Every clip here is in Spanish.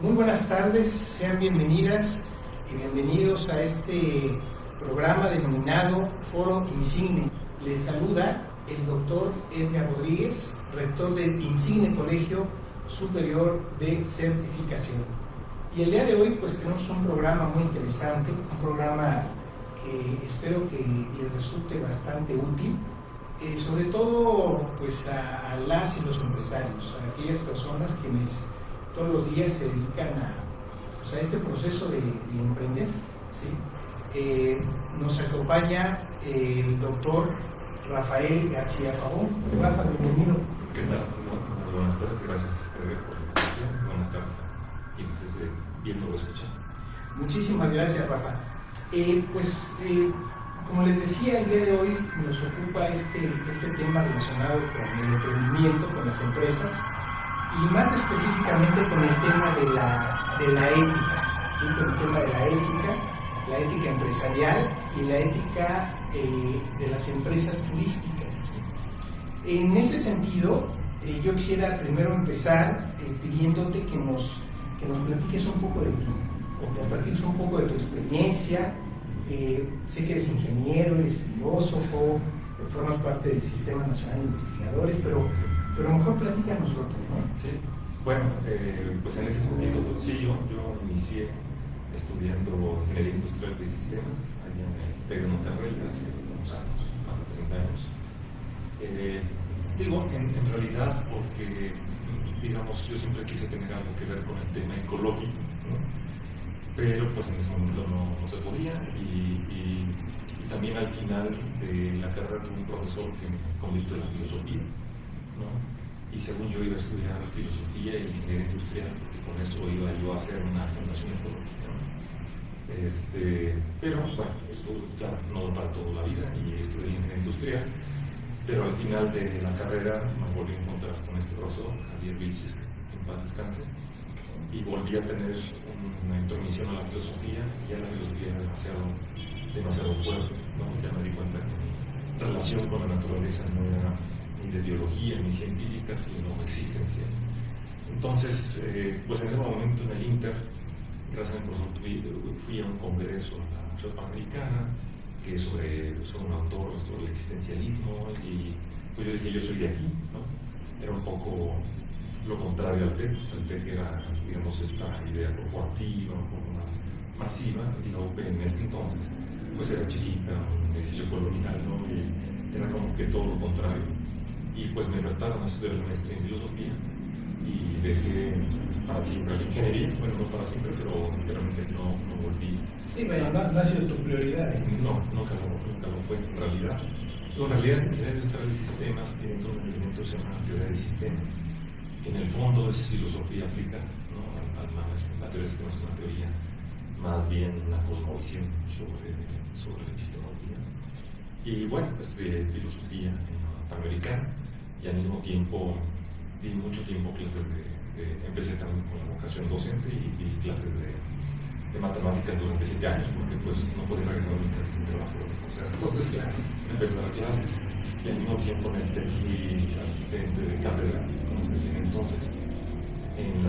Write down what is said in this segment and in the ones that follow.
Muy buenas tardes, sean bienvenidas y bienvenidos a este programa denominado Foro Insigne. Les saluda el doctor Edgar Rodríguez, rector del Insigne Colegio Superior de Certificación. Y el día de hoy pues tenemos un programa muy interesante, un programa que espero que les resulte bastante útil, sobre todo pues a las y los empresarios, a aquellas personas quienes todos los días se dedican a este proceso de emprender, ¿sí? Nos acompaña el doctor Rafael García Pavón. Rafa, bienvenido. ¿Qué tal? Buenas tardes, gracias por la invitación. Buenas tardes a quien nos esté viendo o escuchando. Muchísimas gracias, Rafa. Como les decía, el día de hoy nos ocupa este tema relacionado con el emprendimiento, con las empresas, y más específicamente con el tema de la ética, ¿sí? Con el tema de la ética empresarial y la ética de las empresas turísticas. En ese sentido, yo quisiera primero empezar pidiéndote que nos platiques un poco de ti, o que nos platiques un poco de tu experiencia. Sé que eres ingeniero, eres filósofo, formas parte del Sistema Nacional de Investigadores, pero mejor platícanoslo tú, ¿no? Sí, bueno, pues en ese sentido, sí, yo inicié estudiando Ingeniería Industrial de Sistemas, allá en el TEC de Monterrey, hace unos años, más de 30 años. En realidad, porque, digamos, yo siempre quise tener algo que ver con el tema ecológico, ¿no? Pero pues en ese momento no se podía, y también al final de la carrera tuve un profesor que me convirtió en la filosofía, ¿no? Y según yo iba a estudiar filosofía y ingeniería industrial, porque con eso iba yo a hacer una fundación ecológica, ¿no? Pero bueno, esto claro, no para toda la vida, y estudié ingeniería industrial, pero al final de la carrera me volví a encontrar con este profesor, Javier Vilches, que en paz descanse, y volví a tener una intromisión a la filosofía, y ya la filosofía era demasiado fuerte, ¿no? Ya me di cuenta que mi relación con la naturaleza no era ni de biología ni científica, sino existencial. Entonces, pues en ese momento en el Inter, gracias al profesor, fui a un congreso a la Universidad Panamericana, que es sobre un autor sobre el existencialismo, y pues yo dije, yo soy de aquí, ¿no? Era un poco lo contrario al TEC, pues el TEC era, digamos, esta idea corporativa, un poco más masiva, y la UP en este entonces, pues era chiquita, un edificio colonial, ¿no? Y era como que todo lo contrario. Y pues me saltaron a estudiar la maestría en filosofía, y dejé para siempre la ingeniería, bueno, no para siempre, pero realmente no volví. Sí, bueno, no ha sido tu prioridad. No, nunca lo fue en realidad. En realidad, ingeniería industrial de sistemas tiene todo un elemento que se llama teoría de sistemas, que en el fondo es filosofía aplicada, ¿no? al management. La teoría de sistemas es una teoría, más bien una cosmovisión sobre la epistemología. Y bueno, estudié filosofía en la Panamericana, y al mismo tiempo di mucho tiempo clases empecé también con la vocación docente, y di clases de matemáticas durante 7 años, porque pues no podía regresar a mi casa sin trabajo. O sea, entonces empecé a dar clases, y al mismo tiempo me fui asistente de cátedra, como se decía entonces, en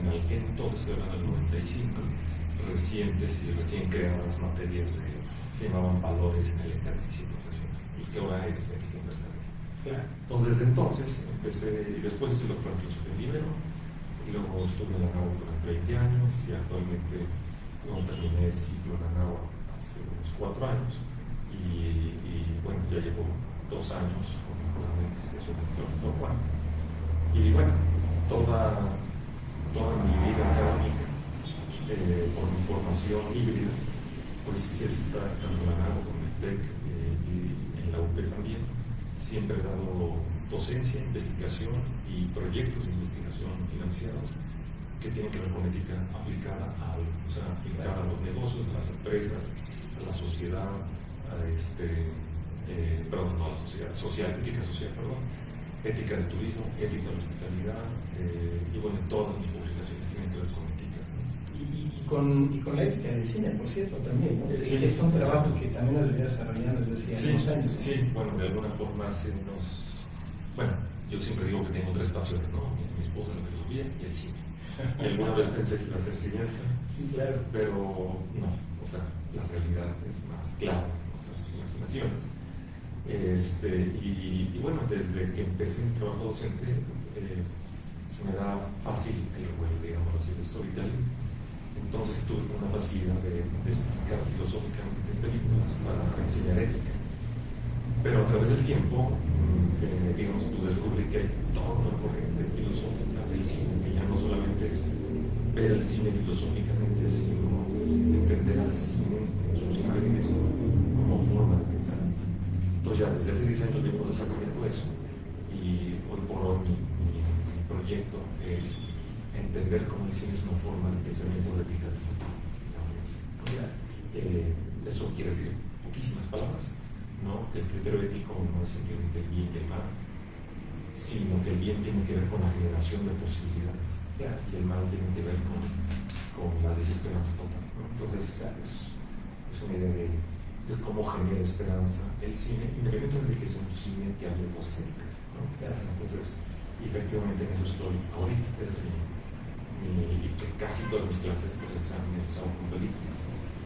aquel entonces, estoy hablando del 95, recientes y recién creadas materias se llamaban valores en el ejercicio profesional, y que ahora es ética empresarial. Claro. Entonces, desde entonces empecé, y después hice doctorado en filosofía libre, y luego estuve en la NAU durante 20 años, y actualmente no terminé el ciclo en la NAU hace unos 4 años, y bueno, ya llevo 2 años con mi programa de investigación de profesor Juan. Y bueno, toda mi vida académica, por mi formación híbrida, pues está tanto en la NAU como en el TEC, y en la UP también. Siempre he dado docencia, investigación y proyectos de investigación financiados que tienen que ver con ética aplicada a los negocios, a las empresas, a la sociedad, no a la sociedad social, ética social, ética del turismo, ética de la hospitalidad, y bueno, todas mis publicaciones tienen que ver con ética. Y con la ética del cine, por cierto, también, ¿no? Sí, es un trabajo que también has venido desarrollando desde hace unos años. Sí, bueno, de alguna forma bueno, yo siempre digo que tengo 3 pasiones, ¿no? Mi esposa, la filosofía y el cine. Y alguna vez pensé que iba a ser cineasta, sí, claro. Pero no, o sea, la realidad es más clara en nuestras imaginaciones. Y bueno, desde que empecé mi trabajo docente, se me da fácil el juego, digamos así, de storytelling. Entonces tuve una facilidad de explicar filosóficamente películas para enseñar ética. Pero a través del tiempo, digamos, pues descubrí que hay toda una corriente filosófica del cine, que ya no solamente es ver el cine filosóficamente, sino entender al cine en sus imágenes como forma de pensamiento. Entonces ya desde hace 10 años vengo desarrollando eso, y hoy por hoy mi proyecto es entender cómo el cine es una forma de pensamiento ética del futuro. Eso quiere decir poquísimas palabras, ¿no? Que el criterio ético no es simplemente el bien y el mal, sino que el bien tiene que ver con la generación de posibilidades, y el mal tiene que ver con la desesperanza total, ¿no? Entonces es una idea de cómo genera esperanza el cine, independientemente de que sea un cine que hable de cosas éticas, ¿no? Entonces, efectivamente en eso estoy ahorita, y que casi todas mis clases los exámenes los hago con película.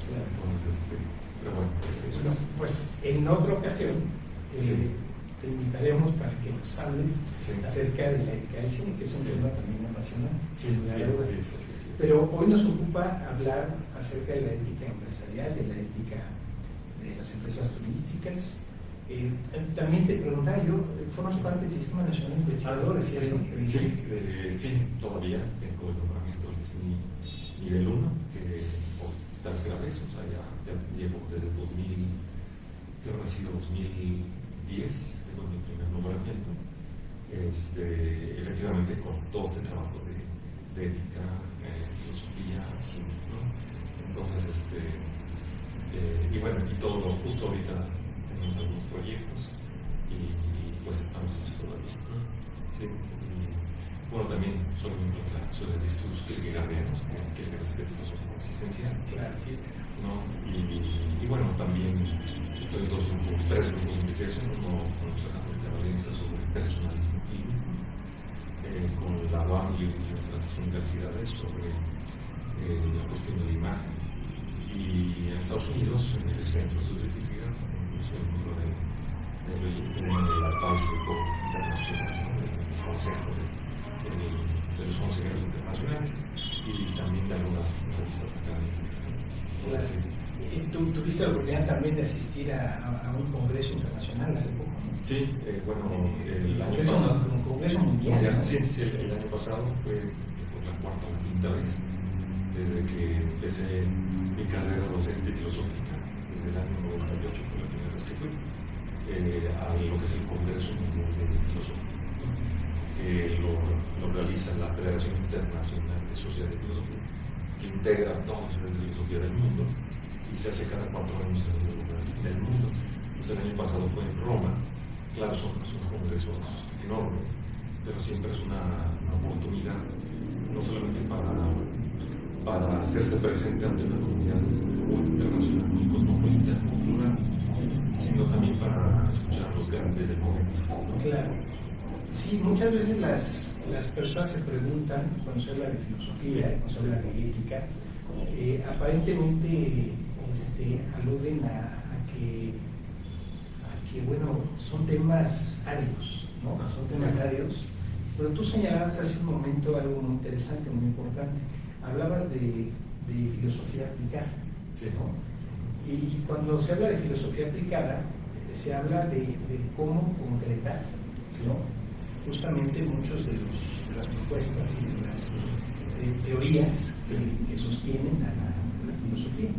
Entonces, pero bueno, eso es. Pues en otra ocasión te invitaremos para que nos hables acerca de la ética del cine, que es un tema también apasionante. Pero hoy nos ocupa hablar acerca de la ética empresarial, de la ética de las empresas turísticas. También te preguntaba yo, ¿formas parte del Sistema Nacional de Investigadores? Sí, todavía tengo el nombramiento del SNI nivel 1, que por tercera vez, o sea, ya llevo desde 2000, creo que ha sido 2010, fue mi primer nombramiento, efectivamente con todo este trabajo de ética, filosofía, cine, ¿no? Entonces, y bueno, y todo, justo ahorita tenemos algunos proyectos y pues estamos en eso todavía. Sí. Y, bueno, también soy miembro de la Sociedad de Estudios Kierkegaardianos, que es de filosofía existencial. Claro. ¿No? Y bueno, también estoy en 3 grupos de investigación, uno con los de Valencia sobre personalismo fílmico, con la UAM y otras universidades sobre la cuestión de la imagen. Y en Estados Unidos, en el Centro de Estudios de Kierkegaard, soy miembro del Advisory Board Internacional, ¿no? Del Consejo de los Consejeros Internacionales, y también de algunas revistas académicas. Tú tuviste la oportunidad también de asistir a un congreso internacional hace poco, ¿no? Sí, bueno, el año pasado. Un congreso mundial, ¿no? Sí, el año pasado fue por la 4ª o 5ª vez desde que empecé mi carrera docente filosófica, desde el año 98 fue la primera vez que fui, a lo que es el Congreso Mundial de Filosofía, ¿no? Que lo realiza la Federación Internacional de Sociedades de Filosofía, que integra todos los niveles de filosofía del mundo y se hace cada 4 años en algún lugar del mundo. Pues el año pasado fue en Roma. Claro, son congresos enormes, pero siempre es una oportunidad no solamente para hacerse presente ante una comunidad internacional muy cosmopolita, muy plural, sino también para escuchar a los grandes del momento, ¿no? Claro. Sí, muchas veces las personas se preguntan, cuando se habla de filosofía, cuando se habla de ética, aparentemente aluden a que, bueno, son temas áridos, ¿no? Son temas áridos, pero tú señalabas hace un momento algo muy interesante, muy importante. Hablabas de filosofía aplicada, ¿no? Y cuando se habla de filosofía aplicada, se habla de cómo concretar, ¿no? Justamente muchos de las propuestas y de las teorías que sostienen a la filosofía.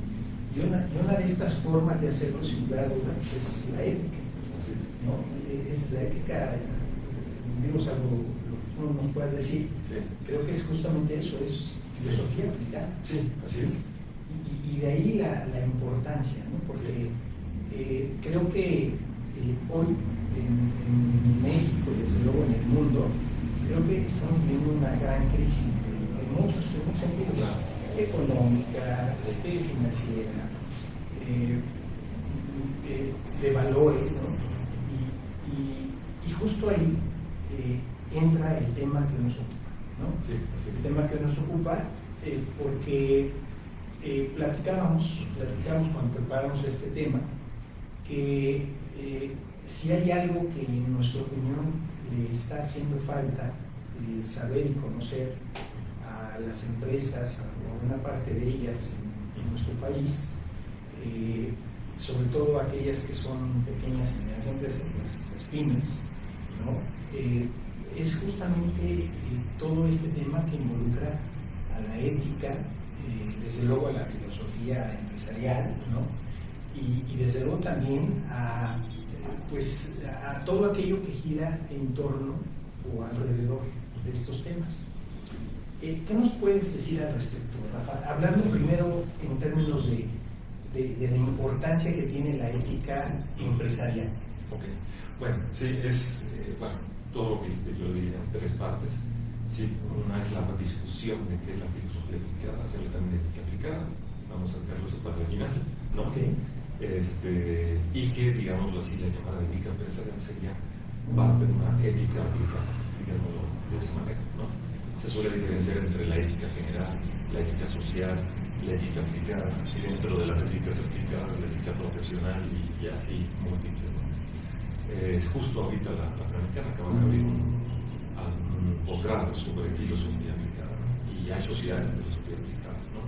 Y una de estas formas de hacerlo, sin duda es la ética, ¿no? Es la ética, digo, algo lo que tú nos puedas decir, creo que es justamente eso, es filosofía aplicada. Sí, así es. Y de ahí la importancia, ¿no? Porque creo que hoy en México y desde luego en el mundo, creo que estamos viviendo una gran crisis en muchos sentidos, económica, financiera, de valores, ¿no? Y justo ahí entra el tema que nos ocupa, ¿no? Sí, así es. El tema que nos ocupa, porque platicábamos cuando preparamos este tema, que si hay algo que en nuestra opinión le está haciendo falta saber y conocer a las empresas, o a una parte de ellas en nuestro país, sobre todo aquellas que son pequeñas y medianas empresas, las pymes, ¿no? Es justamente todo este tema que involucra a la ética, desde luego a la filosofía empresarial, ¿no? Y desde luego también a todo aquello que gira en torno o alrededor de estos temas. ¿Qué nos puedes decir al respecto, Rafa? Hablando primero en términos de la importancia que tiene la ética empresarial. Ok, bueno, sí, es, todo lo que yo diría en 3 partes. Sí, una es la discusión de qué es la filosofía aplicada, hacerle también ética aplicada, vamos a dejarlo eso para el final, ¿no? Okay. Y que, digamos así, la llamada ética empresarial sería parte de una ética aplicada, digámoslo de esa manera, ¿no? Se suele diferenciar entre la ética general, la ética social, la ética aplicada, y dentro de las éticas aplicadas, la ética profesional y así múltiples, ¿no? Justo ahorita la Panamericana acaba de abrir un posgrado sobre filosofía aplicada, ¿no? Y hay sociedades de filosofía aplicada, ¿no?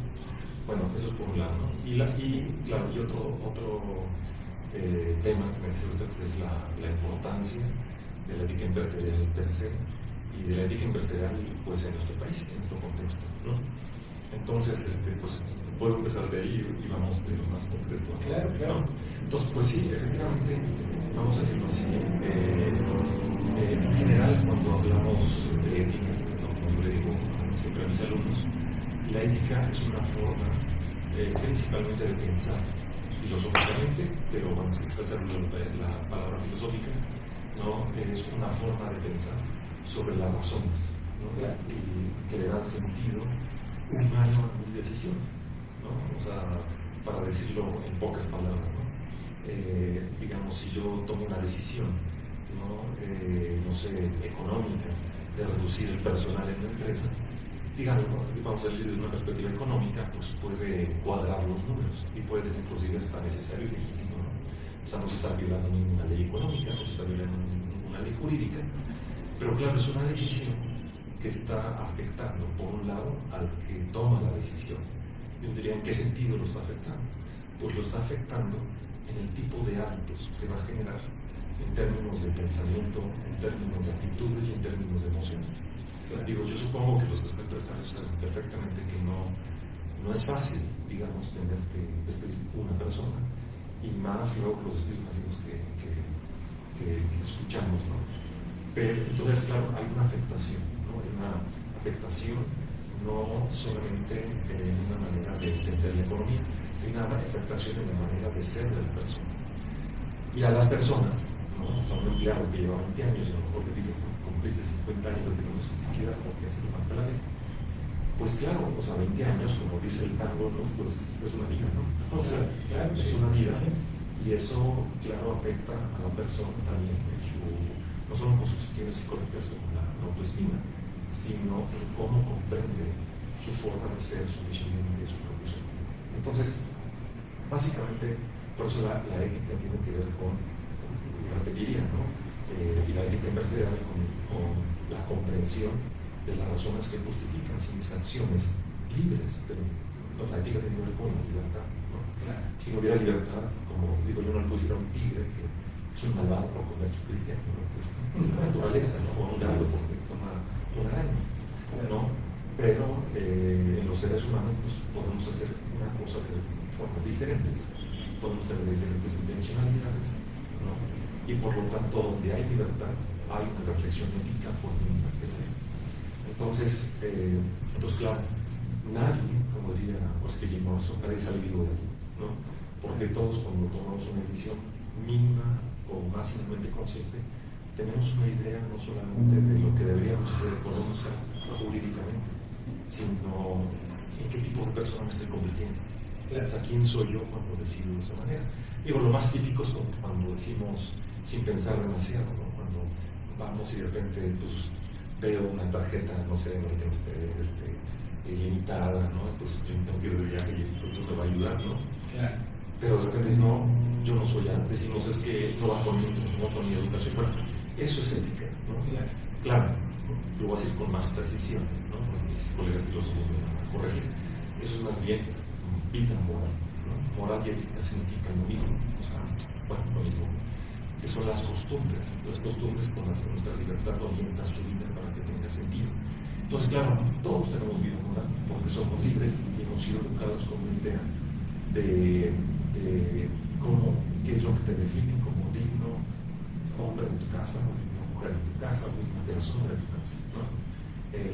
Bueno, eso es por un lado, ¿no? Y otro tema que me dice pues es la importancia de la ética empresarial per se y de la ética empresarial pues en nuestro país, en nuestro contexto, ¿no? Entonces, pues puedo empezar de ahí y vamos de lo más concreto, ¿no? Claro. ¿No? Entonces, pues sí, efectivamente, vamos a decirlo así, en general cuando hablamos de ética, ¿no? Como le digo siempre a mis alumnos, la ética es una forma principalmente de pensar filosóficamente, pero cuando se está hablando de la palabra filosófica, ¿no? Es una forma de pensar sobre las razones, ¿no? Y que le dan sentido humano a mis decisiones, ¿no? O sea, para decirlo en pocas palabras, ¿no? Digamos, si yo tomo una decisión, no sé, económica, de reducir el personal en la empresa, digamos, ¿no? Vamos a decir desde una perspectiva económica, pues puede cuadrar los números y puede inclusive estar necesario y legítimo, ¿no? No se está violando ninguna ley económica, no se está violando ninguna ley jurídica, pero claro, es una decisión que está afectando, por un lado, al que toma la decisión. Yo diría, ¿en qué sentido lo está afectando? Pues lo está afectando en el tipo de hábitos que va a generar en términos de pensamiento, en términos de actitudes y en términos de emociones. Digo, yo supongo que los que están empresarios saben perfectamente que no es fácil, digamos, tener que despedir una persona, y más luego los despidos masivos que escuchamos, ¿no? Pero entonces, claro, hay una afectación, ¿no? Hay una afectación no solamente en una manera de entender la economía, hay una afectación en la manera de ser de la persona. Y a las personas, ¿no? O sea, un empleado que lleva 20 años, y a lo mejor le dicen, cumpliste 50 años de no se liquida porque se lo marca la ley. Pues claro, o sea, 20 años, como dice el tango, ¿no? Pues es una vida, ¿no? O sea, claro, es una vida, y eso, claro, afecta a la persona también no solo con sus cuestiones psicológicas como la autoestima, sino en cómo comprende su forma de ser, su visión de su propio ser. Entonces, básicamente, por eso la ética tiene que ver con, repetiría, ¿no? Y la ética empresarial con la comprensión de las razones que justifican mis acciones libres, pero la ética tiene que ver con la libertad, ¿no? Claro. Si no hubiera libertad, como digo, yo no le pusiera un tigre que es un malvado por comer su cristiano, ¿no? Pues, la naturaleza, ¿no? O un gato porque toma un araña, ¿no? Pero en los seres humanos pues, podemos hacer una cosa de formas diferentes, podemos tener diferentes intencionalidades, ¿no? Y por lo tanto, donde hay libertad, hay una reflexión ética por mínima que sea. Entonces, claro, nadie, como diría Oscar J. Morrison, nadie sale vivo de ahí, ¿no? Porque todos, cuando tomamos una decisión mínima o máximamente consciente, tenemos una idea no solamente de lo que deberíamos hacer económica o jurídicamente, sino en qué tipo de persona me estoy convirtiendo. Claro. O sea, ¿quién soy yo cuando decido de esa manera? Digo, lo más típico es cuando decimos sin pensar demasiado, ¿no? Cuando vamos y de repente pues veo una tarjeta, no sé, American Express, limitada, ¿no? Entonces yo tengo que ir de viaje y pues eso me va a ayudar, ¿no? Claro. Pero de repente no, yo no soy antes, y no sé, es que no va conmigo, no con mi educación. Bueno, eso es ética, ¿no? Claro. Claro, lo voy a decir con más precisión, ¿no? Mis colegas filósofos me van a corregir. Eso es más bien vida moral, ¿no? Moral y ética significan lo mismo, o sea, bueno, lo mismo, que son las costumbres con las que nuestra libertad orienta su vida para que tenga sentido. Entonces, claro, todos tenemos vida moral porque somos libres y hemos sido educados con una idea de cómo, qué es lo que te define como digno hombre de tu casa, o digna mujer de tu casa, o digna persona de tu casa, ¿no?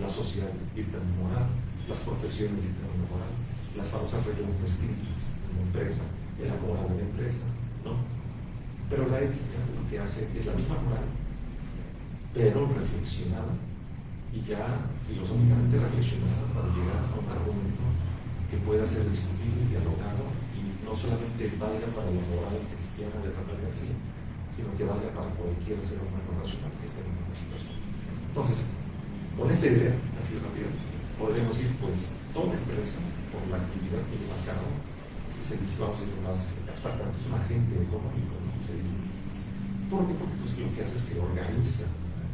La sociedad dictamina moral, las profesiones dictaminan moral, las famosas reglas no escritas en la empresa, la moral de la empresa, ¿no? Pero la ética lo que hace es la misma moral, pero reflexionada y ya filosóficamente reflexionada para llegar a un argumento que pueda ser discutido y dialogado y no solamente valga para la moral cristiana de Rafael García, sino que valga para cualquier ser humano racional que esté en una situación. Entonces, con esta idea, así rápido, podremos ir, pues, toda empresa, por la actividad que lleva a cabo, se dice, vamos a decir más abstractamente, es un agente económico, ¿no? Se dice. ¿Por qué? Porque pues, lo que hace es que organiza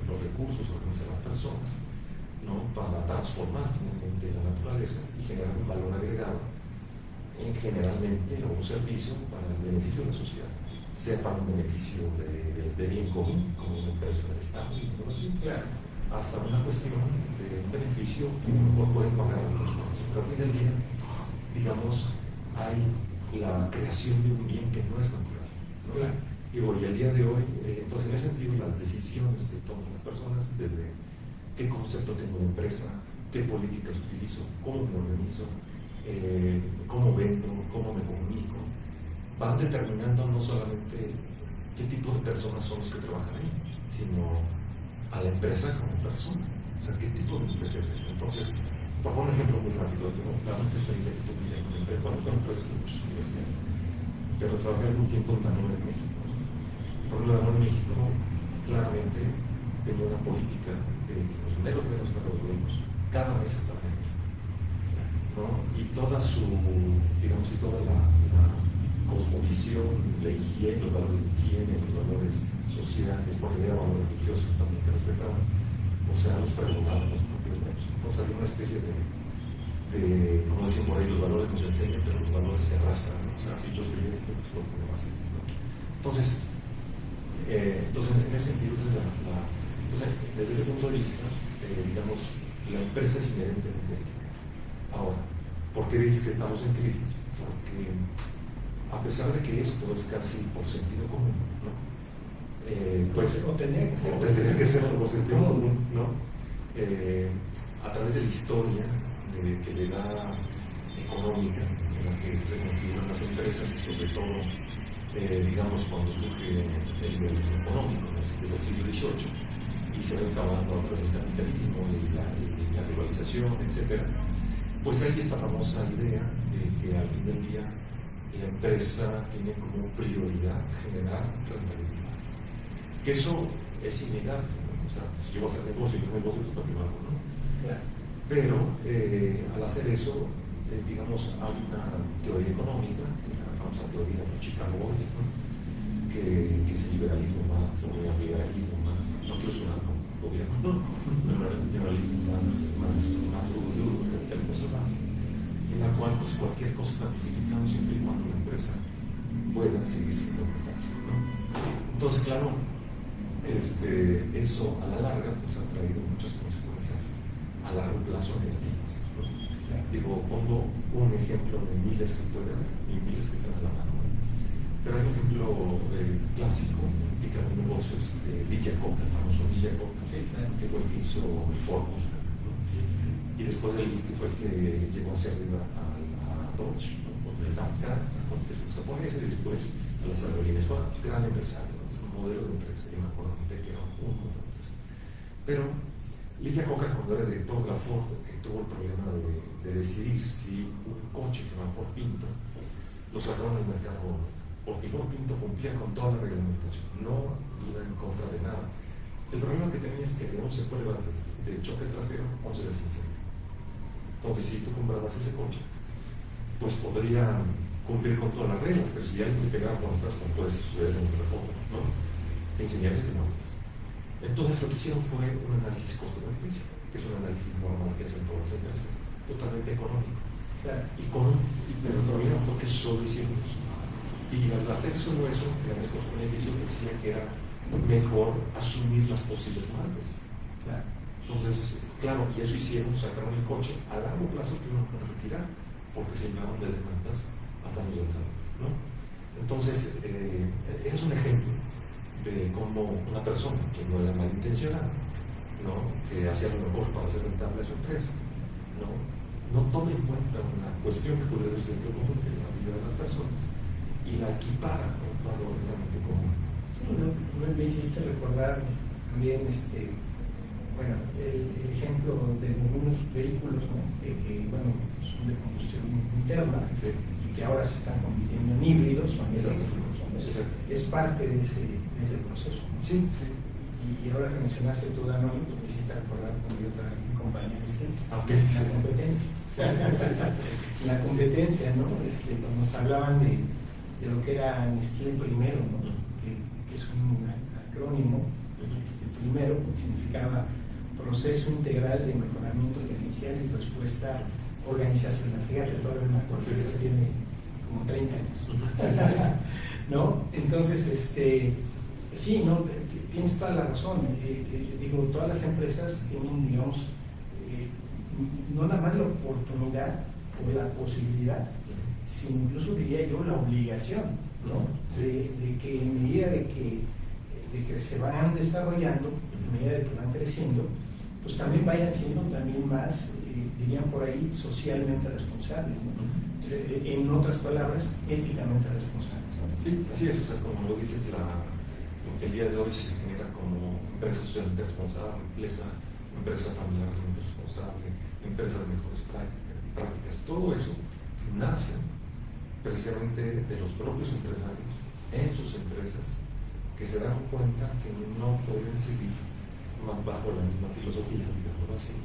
los recursos, organiza las personas, ¿no? Para transformar finalmente la naturaleza y generar un valor agregado en generalmente un servicio para el beneficio de la sociedad, sea para un beneficio de bien común, como una empresa del Estado, Claro. hasta una cuestión de un beneficio que a lo mejor pueden pagar otros cosas. Pero al fin del día, digamos, hay la creación de un bien que no es natural, ¿no? Claro. Y al día de hoy, entonces en ese sentido, las decisiones que toman las personas, desde qué concepto tengo de empresa, qué políticas utilizo, cómo me organizo, cómo vendo, cómo me comunico, van determinando no solamente qué tipo de personas son los que trabajan ahí, sino a la empresa como persona. O sea, qué tipo de empresa es esa. Entonces, por poner un ejemplo muy rápido, la única experiencia que tuve en una empresa, bueno, con empresas de muchas universidades, pero trabajé algún tiempo en Danone en México. Por ejemplo, Danone en México claramente tenía una política de que los menos dueños cada mes estaban en México, ¿no? Y toda su, digamos, y toda la cosmovisión, la higiene, los valores de higiene, los valores sociales, porque había valores religiosos también que respetaban, o sea, los pregonaban los propios dueños. Entonces había una especie de, como dicen por ahí, los valores nos enseñan, pero los valores se arrastran, ¿no? O sea, si yo soy ético, pues lo podemos hacer, ¿no? Entonces, en ese sentido, entonces, desde ese punto de vista, digamos, la empresa es inherentemente ética. Ahora, ¿por qué dices que estamos en crisis? Porque a pesar de que esto es casi por sentido común, ¿no? Pues, o tenía que ser por sentido común, ¿no? A través de la historia que le da económica, en la que se configuran las empresas y sobre todo, digamos, cuando surge el liberalismo económico, desde el siglo XVIII, y se va instalando a través del capitalismo y la globalización, etc., pues hay esta famosa idea de que al fin del día la empresa tiene como prioridad generar rentabilidad. Que eso es innegable, ¿no? O sea, si yo voy a hacer negocio y no negocio, pues para qué lo hago, ¿no? Claro. Pero al hacer eso, digamos, hay una teoría económica, que es la famosa teoría de los Chicago Boys, ¿no? que es el liberalismo más, o el liberalismo más, no quiero sonar como gobierno, no, el liberalismo más duro del término salvaje, en la cual pues cualquier cosa está justificada siempre y cuando la empresa pueda seguir siendo rentable, ¿no? Entonces, claro, eso a la larga pues ha traído muchas consecuencias a largo plazo negativas, ¿no? Digo, pongo un ejemplo de miles que puede haber, y miles que están a la mano, ¿no? Pero hay un ejemplo clásico, de negocios, de Lee Iacocca, el famoso Lee Iacocca, que fue el que hizo el Ford Mustang, ¿no? Y después de él, que fue el que llegó hacia arriba a Dodge, ¿no? Con el Dakar, con los japoneses, y después a las aerolíneas. Fue un gran empresario, ¿no? Es un modelo de empresa, yo me acuerdo que era un modelo de empresa. Pero Lee Iacocca, cuando era director de la Ford, tuvo el problema de decidir si un coche que era Ford Pinto lo sacaron al mercado, porque Ford Pinto cumplía con toda la reglamentación, no iba en contra de nada, El problema que tenía es que de 11 pruebas de choque trasero, 11 veces incendio. Entonces, si tú comprabas ese coche, pues podrían cumplir con todas las reglas, pero si alguien te pegaba con otras, como puede suceder en un reforma, ¿no? Te enseñarías que no hablas. Entonces, lo que hicieron fue un análisis costo-beneficio, que es un análisis normal que hacen todas las empresas, totalmente económico. Claro. Pero el problema fue que solo hicieron eso. Y al hacer solo eso, el análisis costo-beneficio decía que era mejor asumir las posibles muertes. Claro. Entonces, claro, y eso hicieron, sacaron el coche, a largo plazo tuvieron que retirar, porque se llenaron de demandas a daños del tránsito, ¿no? Entonces, ese es un ejemplo de cómo una persona que no era malintencionada, ¿no? Que hacía lo mejor para hacer rentable a su empresa, no toma en cuenta una cuestión que puede ser sentido común de la vida de las personas y la equipara a un valor realmente común. Sí, me hiciste recordar también bueno, el ejemplo de algunos vehículos, ¿no? que bueno, son de combustión interna, sí, y que ahora se están convirtiendo en híbridos o en eléctricos. Es parte de ese proceso, ¿no? Sí, sí. Y ahora que mencionaste tu Danone, pues me hiciste recordar con mi otra compañía, Okay. la competencia. La competencia, ¿no? Cuando nos hablaban de lo que era Nestlé primero, ¿no? Que es un acrónimo. Primero significaba proceso integral de mejoramiento gerencial y respuesta organizacional. Fíjate, todavía me acuerdo, eso tiene como 30 años. ¿No? Entonces, sí, ¿no? Tienes toda la razón. Digo, todas las empresas tienen, digamos, no nada más la oportunidad o la posibilidad, sino incluso diría yo la obligación, ¿no? De que en medida de que se van desarrollando, en medida de que van creciendo, pues también vayan siendo también más, dirían por ahí, socialmente responsables, ¿no? En otras palabras, éticamente responsables, ¿no? Sí, así es, o sea, como lo dices, lo que el día de hoy se genera como empresa socialmente responsable, empresa familiarmente responsable, empresa de mejores prácticas, todo eso nace precisamente de los propios empresarios en sus empresas que se dan cuenta que no pueden seguir bajo la misma filosofía, digámoslo así,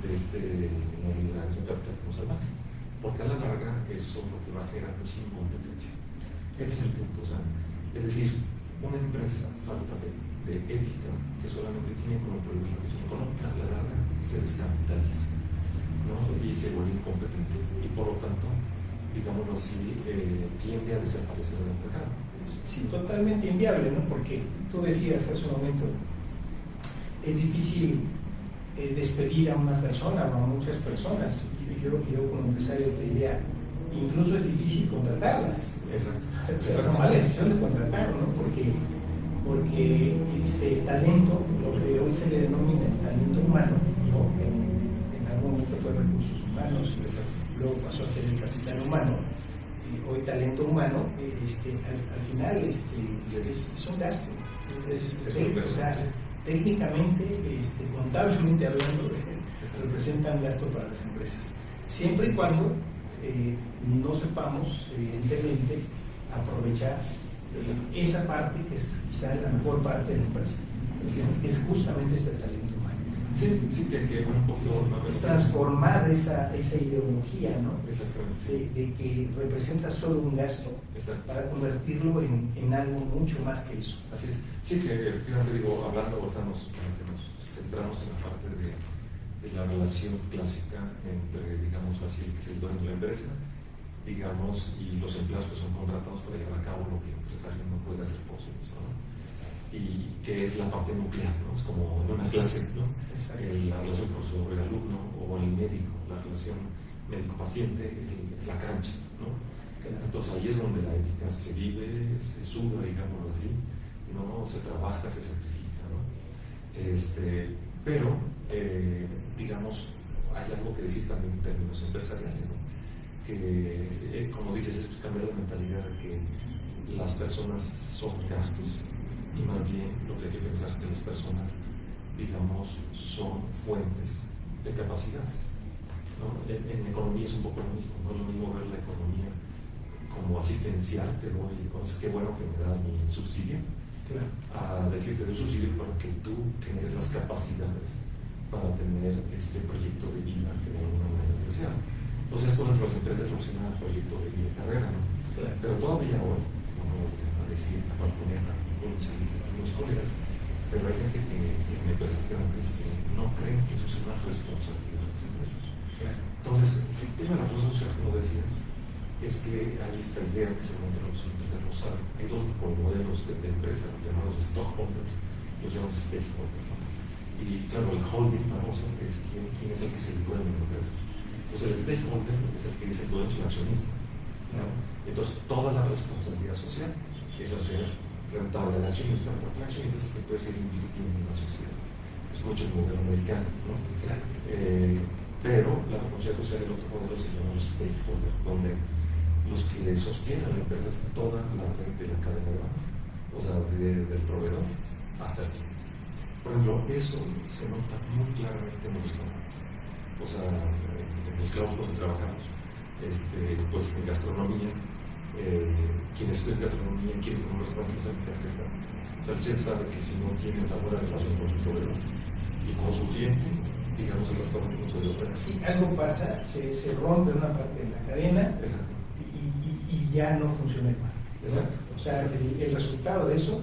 de este neoliberalismo capitalismo salvaje, porque a la larga eso lo que va a generar es incompetencia. Ese es el punto, o sea, es decir, una empresa falta de ética que solamente tiene como preocupación económica, a la larga se descapitaliza, ¿no? Y se vuelve incompetente y por lo tanto, digámoslo así, tiende a desaparecer del mercado. Sí, totalmente inviable, ¿no? Porque tú decías hace un momento, es difícil despedir a una persona o a muchas personas. Yo como empresario te diría, incluso es difícil contratarlas. Exacto. Tomar la decisión de contratar, ¿no? Porque el talento, lo que hoy se le denomina el talento humano, ¿no? En algún momento fue recursos humanos, luego pasó a ser el capital humano. Hoy talento humano, al final es un gasto. O sea, técnicamente, contablemente hablando, representa un gasto para las empresas. Siempre y cuando no sepamos, evidentemente, aprovechar esa parte que es quizá la mejor parte de la empresa, que es justamente este talento humano. Sí, que un poquito es transformar esa ideología, ¿no? Exactamente. De que representa solo un gasto. Exacto. Para convertirlo en algo mucho más que eso. Así es. Sí, que efectivamente digo, hablando ahorita nos centramos en la parte de la relación clásica entre, digamos así, el que es el dueño de la empresa, digamos, y los empleados que son contratados para llevar a cabo lo que el empresario no puede hacer por sí mismo, ¿no? Y que es la parte nuclear, ¿no? Es como en una clase, ¿no? La relación profesor-alumno o el médico, la relación médico-paciente es la cancha, ¿no? Entonces ahí es donde la ética se vive, se suda, digámoslo así, ¿no? Se trabaja, se sacrifica, ¿no? Pero, digamos, hay algo que decir también en términos empresariales, ¿no? Que, como dices, es cambiar la mentalidad de que las personas son gastos y más bien lo que hay que pensar es que las personas, digamos, son fuentes de capacidades, ¿no? En economía es un poco lo mismo, no es lo mismo ver la economía como asistencial, te doy, qué bueno que me das mi subsidio, claro, a decirte de un subsidio para que tú generes las capacidades para tener este proyecto de vida que de alguna manera desean. Entonces, esto dentro de las empresas lo se llama proyecto de vida y carrera, ¿no? claro. Pero todavía hoy, no voy a decir, a balconear a algunos colegas, pero hay gente que en empresas grandes que no creen que eso sea una responsabilidad de las empresas. Claro. Entonces, el tema de la razón social, como decías, es que hay esta idea que se montan los empresarios, saben, hay dos modelos de empresa, los llamados stockholders, los llamados stakeholders, ¿no? Y claro, el holding famoso es quién es el que se dueña de la empresa. Entonces, el stakeholder es el que dice el dueño es el accionista, ¿no? Entonces, toda la responsabilidad social es hacer rentable al accionista, porque el accionista es el que puede seguir invirtiendo en la sociedad. Es mucho el modelo americano, ¿no? Claro. Pero la responsabilidad social del otro modelo se llama los stakeholders, donde los que sostienen la empresa es toda la red de la cadena de valor, o sea, desde el proveedor hasta el cliente. Por ejemplo, eso se nota muy claramente en los restaurantes. O sea, en los claustros donde trabajamos, pues en gastronomía, quien estudia gastronomía quiere un restaurante que sea perfecto. O sea, el chef sabe que si no tiene una buena relación con su proveedor y con su cliente, digamos, el restaurante no puede operar. Sí, algo pasa, se rompe una parte de la cadena. Exacto. Y ya no funciona igual. Exacto. O sea, el resultado de eso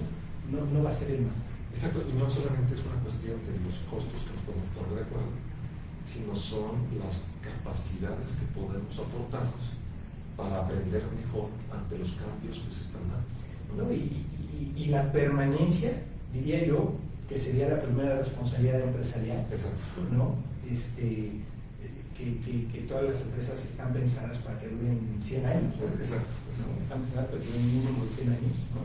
no va a ser el mismo. Exacto, y no solamente es una cuestión de los costos que nos podemos poner de acuerdo, sino son las capacidades que podemos aportarnos para aprender mejor ante los cambios que se están dando, ¿no? Y la permanencia, diría yo, que sería la primera responsabilidad empresarial. Exacto. ¿No? Que todas las empresas están pensadas para que duren 100 años. Exacto. ¿No? Están pensadas para que duren un mínimo de 100 años, ¿no?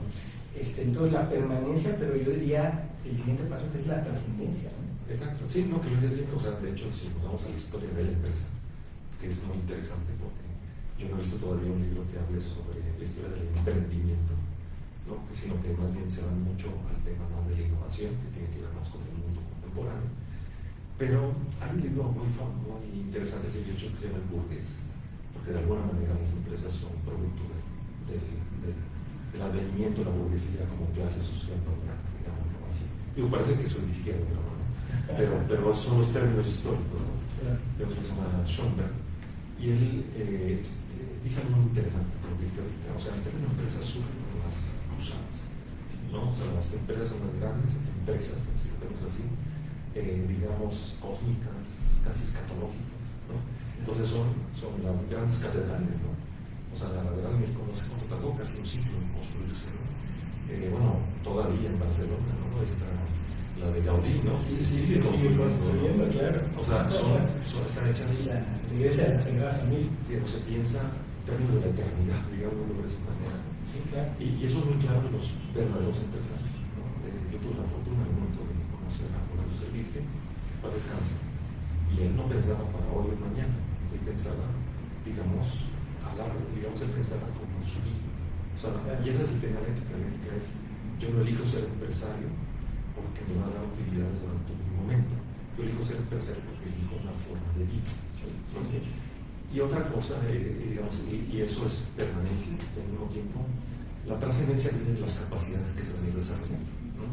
Entonces la permanencia, pero yo diría el siguiente paso que es la trascendencia, ¿no? Exacto, sí, no, que lo dices bien, o sea, de hecho, si nos vamos a la historia de la empresa, que es muy interesante porque yo no he visto todavía un libro que hable sobre la historia del emprendimiento, ¿no? Sino que más bien se van mucho al tema más de la innovación, que tiene que ver más con el mundo contemporáneo. Pero hay un libro muy interesante de 18 que se llama El Burgués, porque de alguna manera las empresas son producto del advenimiento de la burguesía como clase social dominante, digamos así. Digo, parece que soy de izquierda, pero son los términos históricos, ¿no? Creo que se llama Schoenberg, y él dice algo muy interesante, porque o sea, el término empresa surge con las cruzadas, ¿no? O sea, las empresas son las grandes empresas, si lo vemos así, digamos, cósmicas, casi escatológicas, ¿no? Entonces son las grandes catedrales, ¿no? O sea, la Catedral de México no sé cuánto tardó, casi un siglo en construirse, ¿no? Bueno, todavía en Barcelona, ¿no? Está la de Gaudí, ¿no? Sí, construyendo, claro. O sea, están hechas. La iglesia de la Sagrada Familia. Sí, no se piensa en términos de la eternidad, digamos, de esa manera. Sí, claro. Y eso es muy claro en los verdaderos empresarios, ¿no? Yo tuve la fortuna en un momento de conocer a Juan José Virgen, paz descanse. Y él no pensaba para hoy o mañana, él pensaba, digamos, él pensaba como su vida. O sea, y esa es el tema ética es, yo no elijo ser empresario porque me va a dar utilidades durante un momento. Yo elijo ser empresario porque elijo una forma de vida. ¿No? Y otra cosa, digamos, y eso es permanencia, al mismo tiempo, la trascendencia viene de las capacidades que se van a ir desarrollando, ¿no?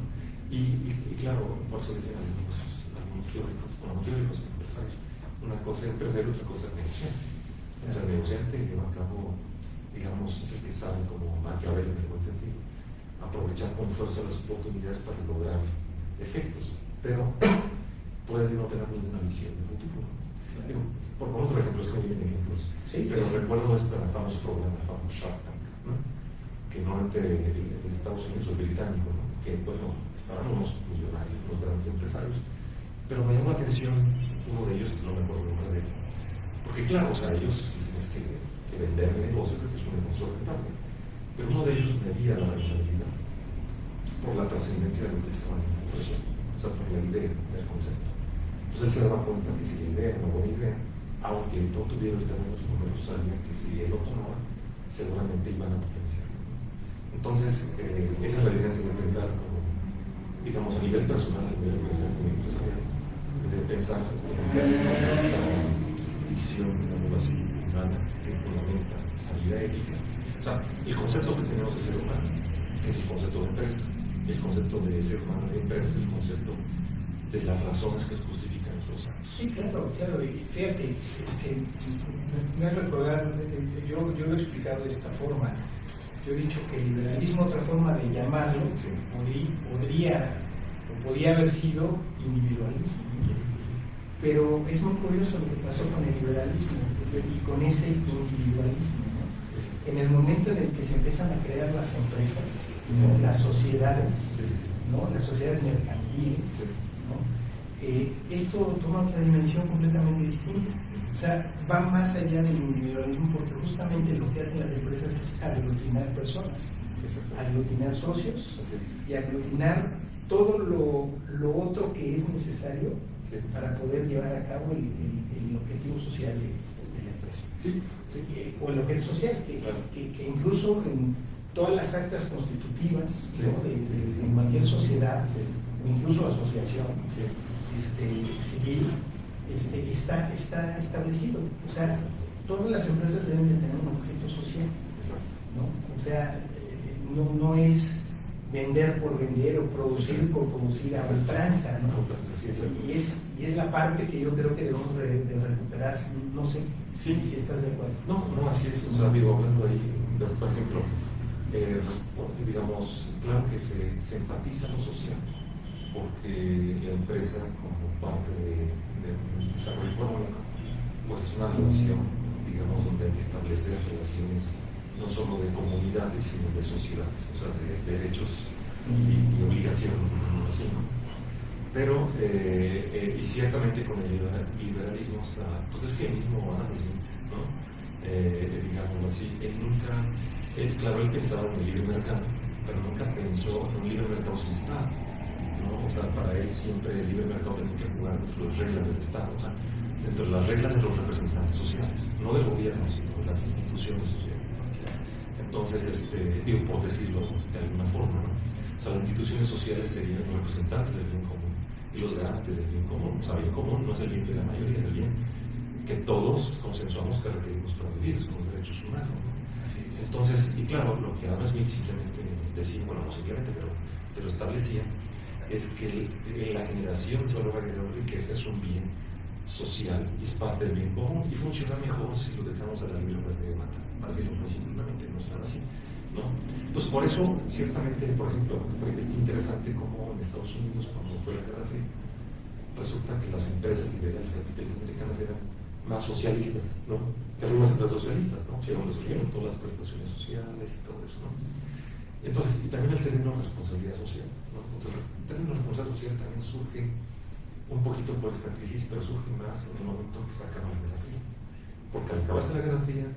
Y claro, por eso dicen algunos teóricos, bueno, no teóricos, empresarios, una cosa es empresario, otra cosa es negociante. O sea, el negociante lleva a cabo, digamos, es el que sabe como Maquiavelo en el buen sentido, aprovechar con fuerza las oportunidades para lograr efectos, pero puede no tener ninguna visión de futuro. Digo, por otro ejemplo, es que me vienen ejemplos, pero recuerdo este famoso programa, el famoso Shark Tank, ¿no? Que normalmente en Estados Unidos o el británico, ¿no? Que bueno, estaban unos millonarios, unos grandes empresarios, pero me llamó la atención uno de ellos, no me acuerdo el nombre de él, porque claro, o sea, ellos tienes que vender el negocio, creo que es un negocio rentable, pero uno de ellos medía la rentabilidad por la trascendencia de lo que estaban ofreciendo, o sea, por la idea del concepto. Entonces él se daba cuenta que si la idea era una buena idea, aunque no tuviera ahorita los números, sabía que si él lo tomaba, seguramente iban a potenciar. Entonces, esa es la diferencia de pensar, como, digamos, a nivel personal, a nivel empresarial, de pensar en esta visión, digamos así, humana, que fundamenta la vida ética. O sea, el concepto que tenemos de ser humano, que es el concepto de empresa, el concepto de ser humano de empresa es el concepto de las razones que justifican nuestros actos. Sí, claro, y fíjate, me hace recordar, yo lo he explicado de esta forma. Yo he dicho que el liberalismo, otra forma de llamarlo, podría haber sido individualismo. Pero es muy curioso lo que pasó con el liberalismo y con ese individualismo, ¿no? En el momento en el que se empiezan a crear las empresas, las sociedades, ¿no? Las sociedades mercantiles, ¿no? Esto toma otra dimensión completamente distinta. O sea, va más allá del individualismo, porque justamente lo que hacen las empresas es aglutinar personas, aglutinar socios y aglutinar todo lo otro que es necesario para poder llevar a cabo el objetivo social de la empresa. Sí. O el objetivo social, que incluso en todas las actas constitutivas, ¿no? de cualquier sociedad, o incluso asociación civil, está establecido. O sea, todas las empresas deben de tener un objeto social, ¿no? O sea, no es vender por vender o producir por producir a ultranza, ¿no? Y es la parte que yo creo que debemos de recuperar. No sé si estás de acuerdo. No, así es. O sea, digo, hablando ahí, por ejemplo, digamos, claro que se enfatiza lo social, porque la empresa, como parte del desarrollo económico, pues es una relación, digamos, donde hay que establecer relaciones no solo de comunidades, sino de sociedades, o sea, de derechos y obligaciones, ¿sí? Pero, y ciertamente con el liberalismo está, pues es que el mismo Adam Smith, ¿no? Digámoslo así, claro, él pensaba en el libre mercado, pero nunca pensó en un libre mercado sin Estado, ¿no? O sea, para él siempre el libre mercado tenía que jugar dentro de las reglas del Estado, o sea, dentro de las reglas de los representantes sociales, no del gobierno, sino de las instituciones sociales. Entonces, digo, por decirlo de alguna forma, ¿no? O sea, las instituciones sociales serían los representantes del bien común y los garantes del bien común. O sea, el bien común no es el bien de la mayoría, es el bien que todos consensuamos que requerimos para vivir, es como derechos humanos, ¿no? Entonces, y claro, lo que Adam Smith simplemente decía, bueno, no simplemente, pero establecía, es que la generación de valor agregado de riqueza es un bien social y es parte del bien común y funciona mejor si lo dejamos a la libre de matar, para decirlo muy simplemente, no es nada así, ¿no? Pues por eso, ciertamente, por ejemplo, fue interesante como en Estados Unidos, cuando fue la Guerra Fría, resulta que las empresas liberales capitalistas americanas eran más socialistas, ¿no? Que algunas empresas socialistas, ¿no? Que donde surgieron todas las prestaciones sociales y todo eso, ¿no? Entonces, y también el término responsabilidad social, ¿no? Entonces, el término responsabilidad social también surge un poquito por esta crisis, pero surge más en el momento que se acaba la Guerra Fría. Porque al acabarse la Guerra Fría,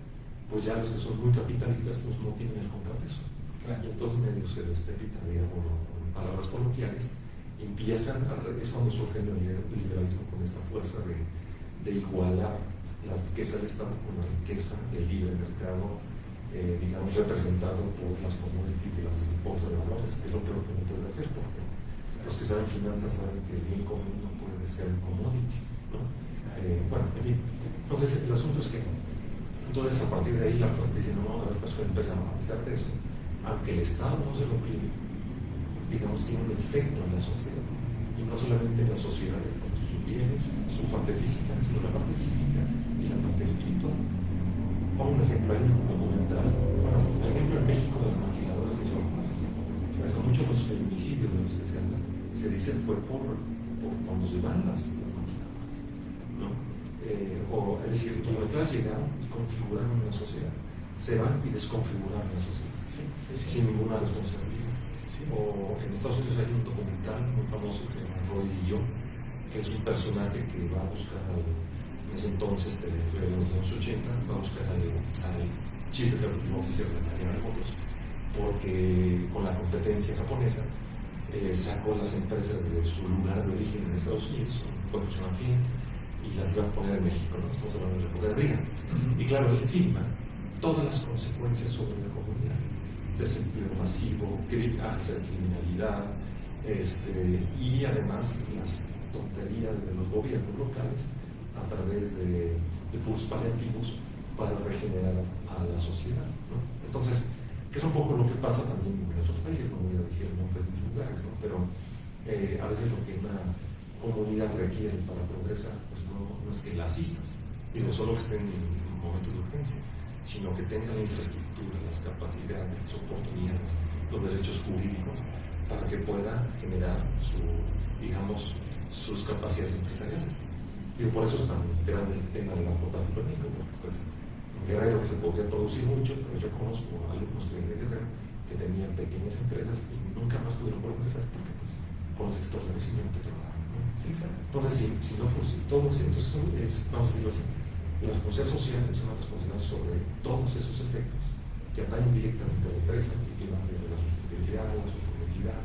pues ya los que son muy capitalistas pues no tienen el contrapeso. Claro. Y entonces medio se despepita, digamos, en palabras coloquiales, es cuando surge el liberalismo con esta fuerza de igualar la riqueza del Estado con la riqueza del libre mercado, digamos, representado por las commodities de las bolsas de valores, que es lo que no puede hacer, porque los que saben finanzas saben que el bien común no puede ser un commodity, ¿no? Bueno, en fin, entonces el asunto es que entonces a partir de ahí dicen, no, a ver, pues empezamos a analizar de eso, aunque el Estado no se lo pide, digamos, tiene un efecto en la sociedad, y no solamente en la sociedad con sus bienes, su parte física, sino la parte psíquica y la parte espiritual. Pongo un ejemplo ahí, un documental, bueno, por ejemplo en México de las maquiladoras de son muchos los feminicidios de los que se habla, se dice fue por cuando se van las maquinadoras, ¿no? Es decir, kilometrajes llegaron y configuraron una sociedad, se van y desconfiguraron la sociedad, sin ninguna responsabilidad. O en Estados Unidos hay un documental muy famoso que se llama Roy y yo, que es un personaje que va a buscar en ese entonces, fue en los años 80, va a buscar al Chief Executive Officer de la General Motors, porque con la competencia japonesa sacó las empresas de su lugar de origen en Estados Unidos, Production Field, y las iba a poner en México, ¿no? Estamos hablando de la época de Reagan. Y claro, él filma todas las consecuencias sobre la comunidad: desempleo masivo, alza de criminalidad, y además las tonterías de los gobiernos locales a través de puros paliativos para regenerar a la sociedad, ¿no? Entonces, que es un poco lo que pasa también en otros países, no voy a decir nombres ni lugares, ¿no? Pero a veces lo que una comunidad requiere para progresar, pues no es que la asistas, y no solo que estén en un momento de urgencia, sino que tengan la infraestructura, las capacidades, las oportunidades, los derechos jurídicos, para que pueda generar sus capacidades empresariales. Y por eso es tan grande el tema del narcotráfico en México, porque pues en Guerrero se podría producir mucho, pero yo conozco alumnos de Guerrero que tenían pequeñas empresas y nunca más pudieron progresar porque pues, con los extorsiones no te trabajan, ¿no? Sí, claro. Entonces, si no fuese todo, entonces vamos a decirlo así, la responsabilidad social es una responsabilidad sobre todos esos efectos que atañen directamente a la empresa y que van desde la sustentabilidad a la sostenibilidad.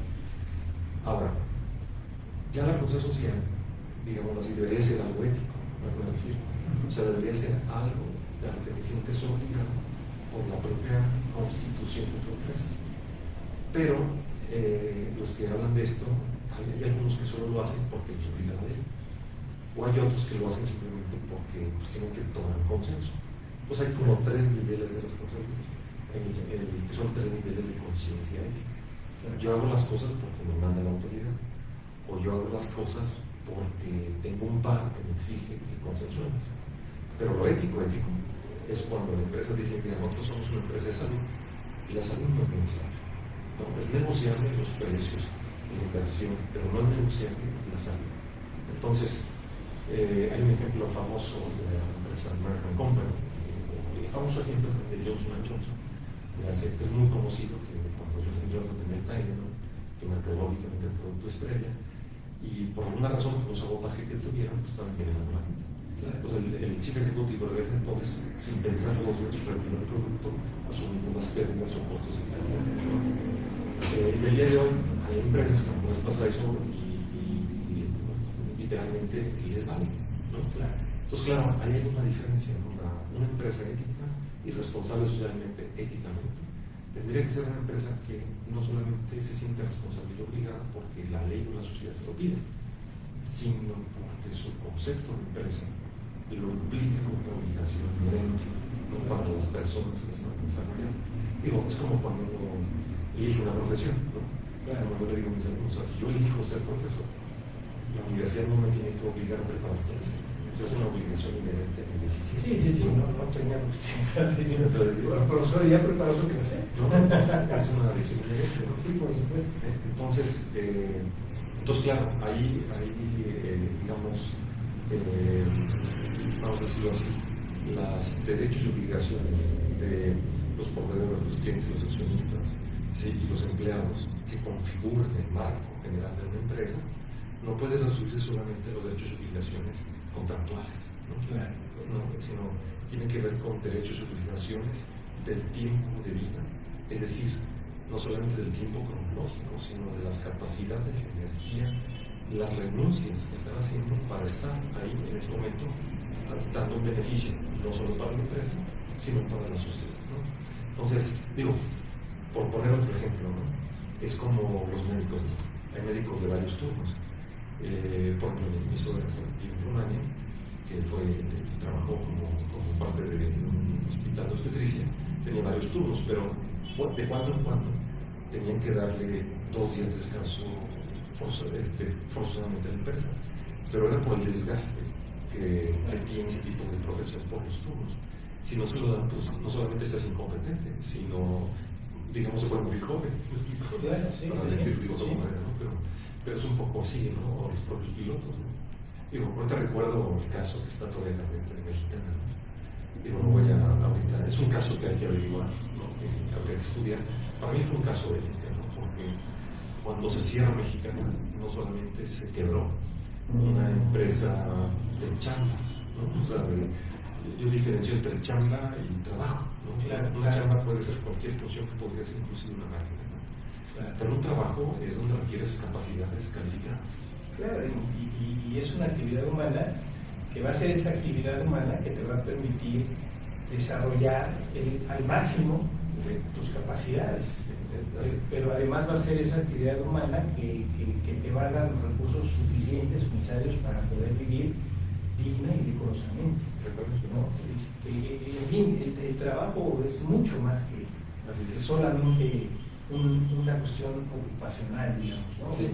Ahora, ya la responsabilidad social, digamos así, debería ser algo ético, ¿no? Me refiero. O sea, debería ser algo de lo que te sientes obligado por la propia constitución de tu empresa. Pero los que hablan de esto, hay algunos que solo lo hacen porque los obliga la ley, o hay otros que lo hacen simplemente porque pues, tienen que tomar un consenso. Pues hay como 3 niveles de responsabilidad, que son 3 niveles de conciencia ética. Yo hago las cosas porque me manda la autoridad, o yo hago las cosas porque tengo un par que me exige que consensuemos. Pero lo ético es cuando la empresa dice que nosotros somos una empresa de salud y la salud no es negociable. No, es negociable los precios, la inversión, pero no es negociable la salud. Entonces, hay un ejemplo famoso de la empresa American Company, el famoso ejemplo de Johnson & Johnson. Es muy conocido que cuando Johnson & Johnson tenía el Tylenol, que mercadológicamente el producto estrella, y por alguna razón, por un sabotaje que tuvieron, pues estaban envenenando a la gente. Entonces el chief ejecutivo de ese entonces, sin pensar 2 veces, retiró el producto, asumiendo las pérdidas o costos de calidad. Y el día de hoy hay empresas que no puedes pasar eso y literalmente les vale, ¿no? Entonces, claro, ahí hay una diferencia, ¿no? Una empresa ética y responsable socialmente, éticamente, tendría que ser una empresa que no solamente se siente responsable y obligada porque la ley o la sociedad se lo pide, sino porque su concepto de empresa lo implica como una obligación inherente, no para las personas que se van a desarrollar. Digo, es como cuando uno elige una profesión, ¿no? Claro, yo le digo a mis alumnos, si yo elijo ser profesor, la universidad no me tiene que obligar a preparar para eso. Es una obligación inherente en el ejercicio. Sí, no tenía por qué estar diciendo, el profesor ya preparó su clase. No, es una decisión inherente, ¿no? Sí, por supuesto. Entonces, claro, ahí digamos, vamos a decirlo así, los derechos y obligaciones de los proveedores, los clientes, los accionistas, ¿sí? Y los empleados que configuran el marco general de una empresa, no pueden reducirse solamente a los derechos y obligaciones contractuales, ¿no? Claro. No, sino tienen que ver con derechos y obligaciones del tiempo de vida, es decir, no solamente del tiempo cronológico, sino de las capacidades, la energía, las renuncias que están haciendo para estar ahí en ese momento dando un beneficio, no solo para la empresa, sino para la sociedad, ¿no? Entonces, digo, por poner otro ejemplo, ¿no? Es como los médicos, ¿no? Hay médicos de varios turnos. Por ejemplo, el ministro de Rumania, que trabajó como parte de un hospital de obstetricia, tenía varios turnos, pero de cuando en cuando tenían que darle 2 días de descanso forzosamente a la empresa, pero era por el desgaste que tiene ese tipo de profesión por los turnos. Si no se lo dan, pues no solamente estás incompetente, sino, digamos, se puede morir joven. Claro, sí, para decir, digo, de otra manera, ¿no? Pero es un poco así, ¿no? O los propios pilotos, ¿no? Digo, ahorita recuerdo el caso que está todavía en la mente mexicana, ¿no? Digo, no voy a ahorita, es un caso que hay que averiguar, ¿no? Que habría que estudiar. Para mí fue un caso ético, ¿no? Porque cuando se cierra Mexicana, no solamente se quebró una empresa de chambas, ¿no? O sea, yo diferencio entre chamba y trabajo, ¿no? Claro, una chamba puede ser cualquier función que podría ser inclusive una máquina, ¿no? Claro. Pero un trabajo es donde requieres capacidades calificadas. Claro, y es una actividad humana que va a ser esa actividad humana que te va a permitir desarrollar al máximo tus capacidades. Pero además va a ser esa actividad humana que te va a dar los recursos suficientes, necesarios para poder vivir digna y decorosamente, ¿no? En fin, el trabajo es mucho más que solamente una cuestión ocupacional, digamos, ¿no? Sí,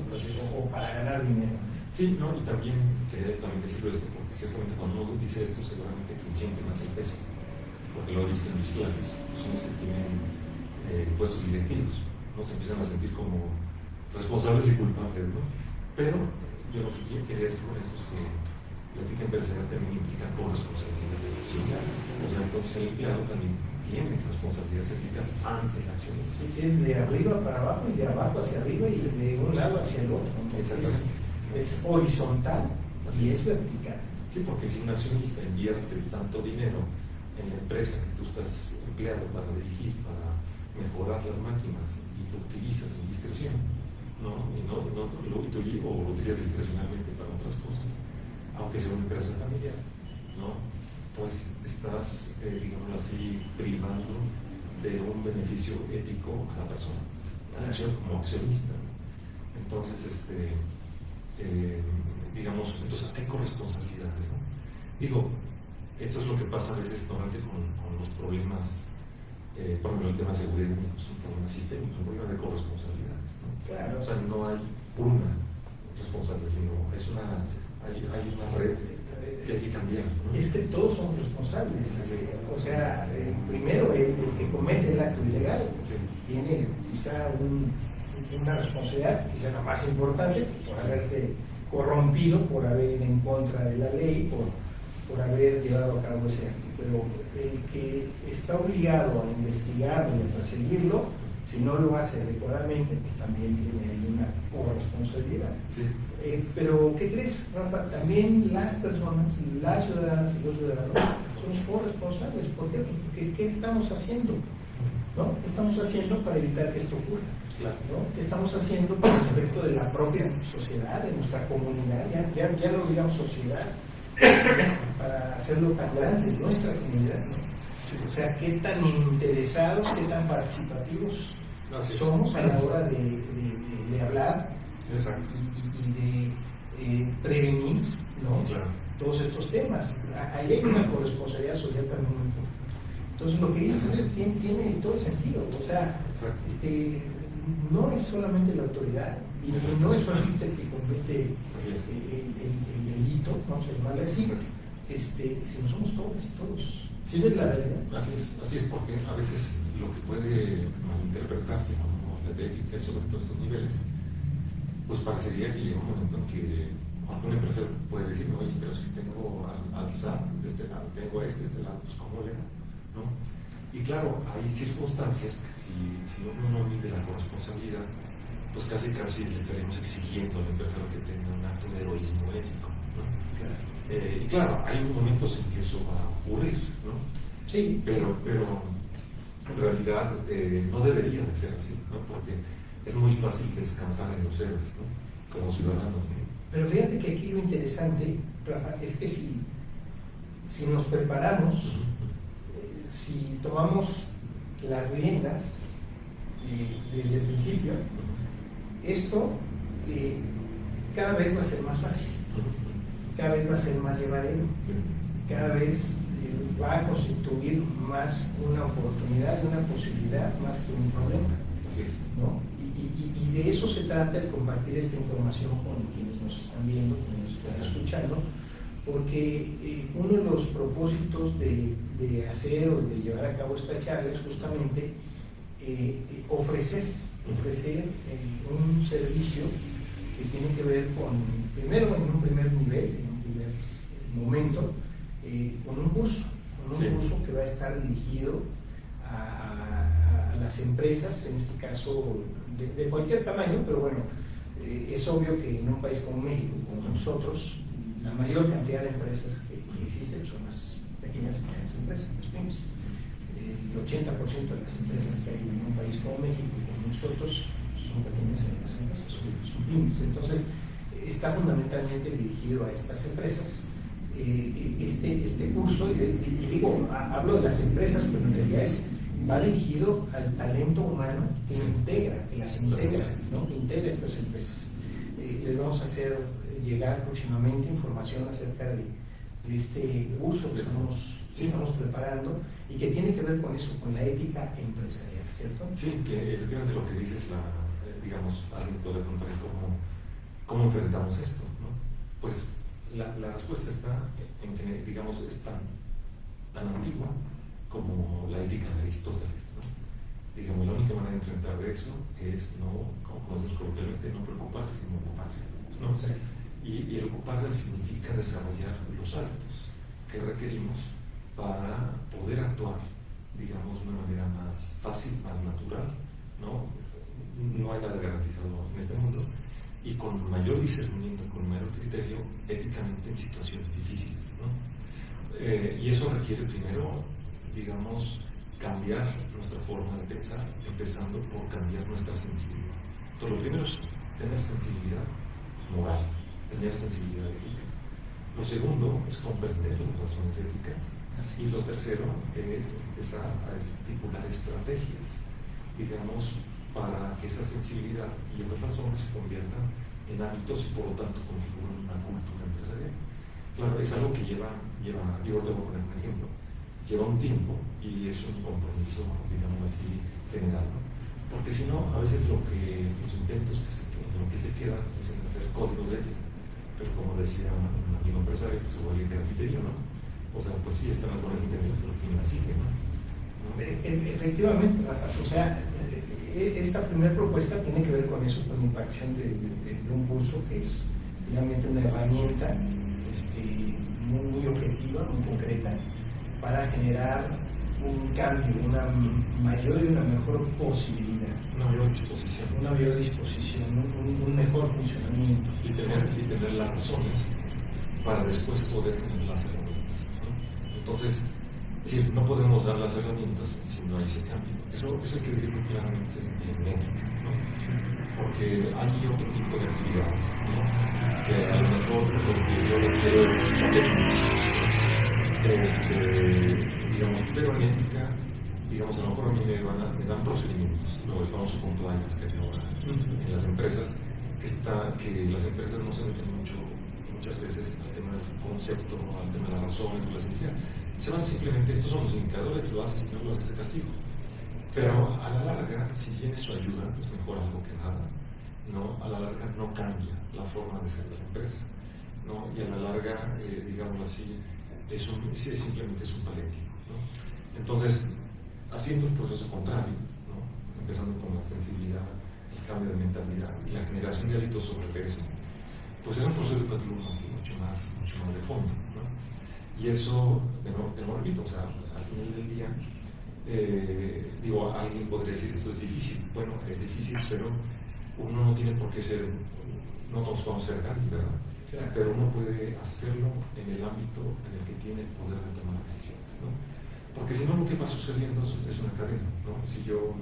o para ganar dinero. Sí, no, y también quería decirlo esto, porque ciertamente cuando uno dice esto, seguramente quien siente más el peso, porque lo he visto en mis clases, son los que tienen puestos directivos, ¿no? Se empiezan a sentir como responsables y culpables, ¿no? Pero yo lo que quería decir con esto es que la ética empresarial también implica corresponsabilidades. ¿Sí? O sea, entonces el empleado también tiene responsabilidades éticas ante la acción. Sí, es de arriba para abajo y de abajo hacia arriba y de un lado hacia el otro. Es horizontal y es vertical. Sí, porque si un accionista invierte tanto dinero en la empresa que tú estás empleado para dirigir, para mejorar las máquinas y lo utilizas en discreción, ¿no? Y lo utilizas discrecionalmente para otras cosas, aunque sea una empresa familiar, ¿no? Pues estás, digámoslo así, privando de un beneficio ético a la persona, como accionista. Entonces, digamos, entonces hay corresponsabilidades, ¿no? Digo, esto es lo que pasa a veces normalmente con los problemas, por ejemplo, el tema de seguridad es un problema sistémico, es un problema de corresponsabilidades, ¿no? Claro. O sea, no hay una responsable, sino hay una red que hay que cambiar, ¿no? Es que todos son responsables. O sea, primero el que comete el acto ilegal tiene quizá una responsabilidad, quizá la más importante, por haberse corrompido, por haber ido en contra de la ley, por haber llevado a cabo ese acto. Pero el que está obligado a investigarlo y a perseguirlo, si no lo hace adecuadamente, pues también tiene ahí una corresponsabilidad. Sí. Pero, ¿qué crees, Rafa? También las personas, las ciudadanas y los ciudadanos somos corresponsables. ¿Por qué? Porque ¿qué estamos haciendo? ¿No? ¿Qué estamos haciendo para evitar que esto ocurra? Claro. ¿No? ¿Qué estamos haciendo con respecto de la propia sociedad, de nuestra comunidad? Ya no digamos sociedad, para hacerlo tan grande, nuestra comunidad, ¿no? Sí. O sea, qué tan interesados, qué tan participativos somos a la hora de hablar. Exacto. Y de prevenir, ¿no? Claro. Todos estos temas. Ahí hay una corresponsabilidad social también muy importante. Entonces, lo que dices tiene todo el sentido. O sea, no es solamente la autoridad y no es solamente el que comete el delito, vamos a llamarle así, sino somos todos. Sí, esa es la realidad. Así es, porque a veces lo que puede malinterpretarse como la ética sobre todos estos niveles, pues parecería que llega un momento en que un empresario puede decir, oye, pero si tengo al SAT de este lado, tengo a este lado, pues ¿cómo le da? ¿No? Y claro, hay circunstancias que si uno no mide la corresponsabilidad, pues casi le estaremos exigiendo al empresario que tenga un acto de heroísmo ético, ¿no? Claro. Y claro, hay momentos en que eso va a ocurrir, ¿no? Sí. Pero en realidad no debería de ser así, ¿no? Porque es muy fácil descansar en los héroes, ¿no? Como ciudadanos, ¿no? Pero fíjate que aquí lo interesante, Rafa, es que si nos preparamos, si tomamos las riendas desde el principio, esto cada vez va a ser más fácil, cada vez va a ser más llevadero, cada vez va a constituir más una oportunidad, una posibilidad, más que un problema, ¿no? Y de eso se trata el compartir esta información con quienes nos están viendo, quienes nos están escuchando, porque uno de los propósitos de hacer o de llevar a cabo esta charla es justamente ofrecer un servicio que tiene que ver con, primero en un primer nivel, en un primer momento, con un curso que va a estar dirigido a las empresas, en este caso de cualquier tamaño, pero bueno, es obvio que en un país como México, como nosotros, la mayor cantidad de empresas que existen son las pequeñas y medianas empresas, las pymes. El 80% de las empresas que hay en un país como México, como nosotros, son pequeñas y medianas empresas, son pymes. Entonces, está fundamentalmente dirigido a estas empresas. Este curso, digo, hablo de las empresas, pero en realidad va dirigido al talento humano que las integra, ¿no? Que integra estas empresas. Les vamos a hacer llegar próximamente información acerca de este curso que estamos preparando y que tiene que ver con eso, con la ética empresarial, ¿cierto? Sí, que efectivamente lo que dices, digamos, alguien puede preguntar cómo enfrentamos esto, ¿no? Pues la respuesta está en que, digamos, es tan antigua como la ética de Aristóteles, ¿no? Digamos, la única manera de enfrentar eso es no, como decimos coloquialmente, no preocuparse, sino ocuparse, ¿no? Sí. Y el ocuparse significa desarrollar los hábitos que requerimos para poder actuar, digamos, de una manera más fácil, más natural, ¿no? No hay nada garantizado en este mundo, y con mayor discernimiento, con mayor criterio, éticamente en situaciones difíciles, ¿no? Y eso requiere primero, digamos, cambiar nuestra forma de pensar, empezando por cambiar nuestra sensibilidad. Entonces, lo primero es tener sensibilidad moral, tener sensibilidad ética. Lo segundo es comprender las razones éticas. Y lo tercero es empezar a estipular estrategias, digamos, para que esa sensibilidad y esas razones se conviertan en hábitos y por lo tanto configuren una cultura empresarial. Claro, es algo que lleva, yo te voy a poner un ejemplo, lleva un tiempo y es un compromiso, digamos así, general, ¿no? Porque si no, a veces los intentos lo que se queda es en hacer códigos de ética, pero como decía un amigo empresario, pues se vuelve grafitería, ¿no? O sea, pues sí, están las buenas intenciones, pero ¿quién las sigue, no? Efectivamente, Rafa, o sea, esta primera propuesta tiene que ver con eso, con la impartición de un curso que es finalmente una herramienta muy objetiva, muy concreta, para generar un cambio, una mayor y una mejor posibilidad. Una mayor disposición. Un mejor funcionamiento. Y tener las razones para después poder tener las herramientas, ¿no? Entonces, es decir, no podemos dar las herramientas si no hay ese cambio. Eso hay que decirlo claramente en ética, ¿no? Porque hay otro tipo de actividades, ¿no? Que a lo mejor lo que yo requiero es digamos, pero en ética, digamos, a lo mejor a mí me dan procedimientos, ¿no? El famoso compliance que hay ahora en las empresas, que las empresas no se meten muchas veces al tema del concepto, al tema de las razones, o las ideas. Se van simplemente, estos son los indicadores, lo haces y no lo haces de castigo. Pero a la larga, si tiene su ayuda, es mejor algo que nada, ¿no? A la larga no cambia la forma de ser de la empresa, ¿no? Y a la larga, digamos así, simplemente es un paliativo, ¿no? Entonces, haciendo el proceso contrario, ¿no? Empezando con la sensibilidad, el cambio de mentalidad y la generación de hábitos sobre eso, pues es un proceso educativo mucho más de fondo, ¿no? Y eso, de nuevo repito, o sea, al final del día, alguien podría decir esto es difícil. Bueno, es difícil, pero uno no tiene por qué ser, no todos podemos ser Gandhi, ¿verdad? Claro. Pero uno puede hacerlo en el ámbito en el que tiene el poder de tomar decisiones, ¿no? Porque si no, lo que va sucediendo es una cadena, ¿no? Si yo,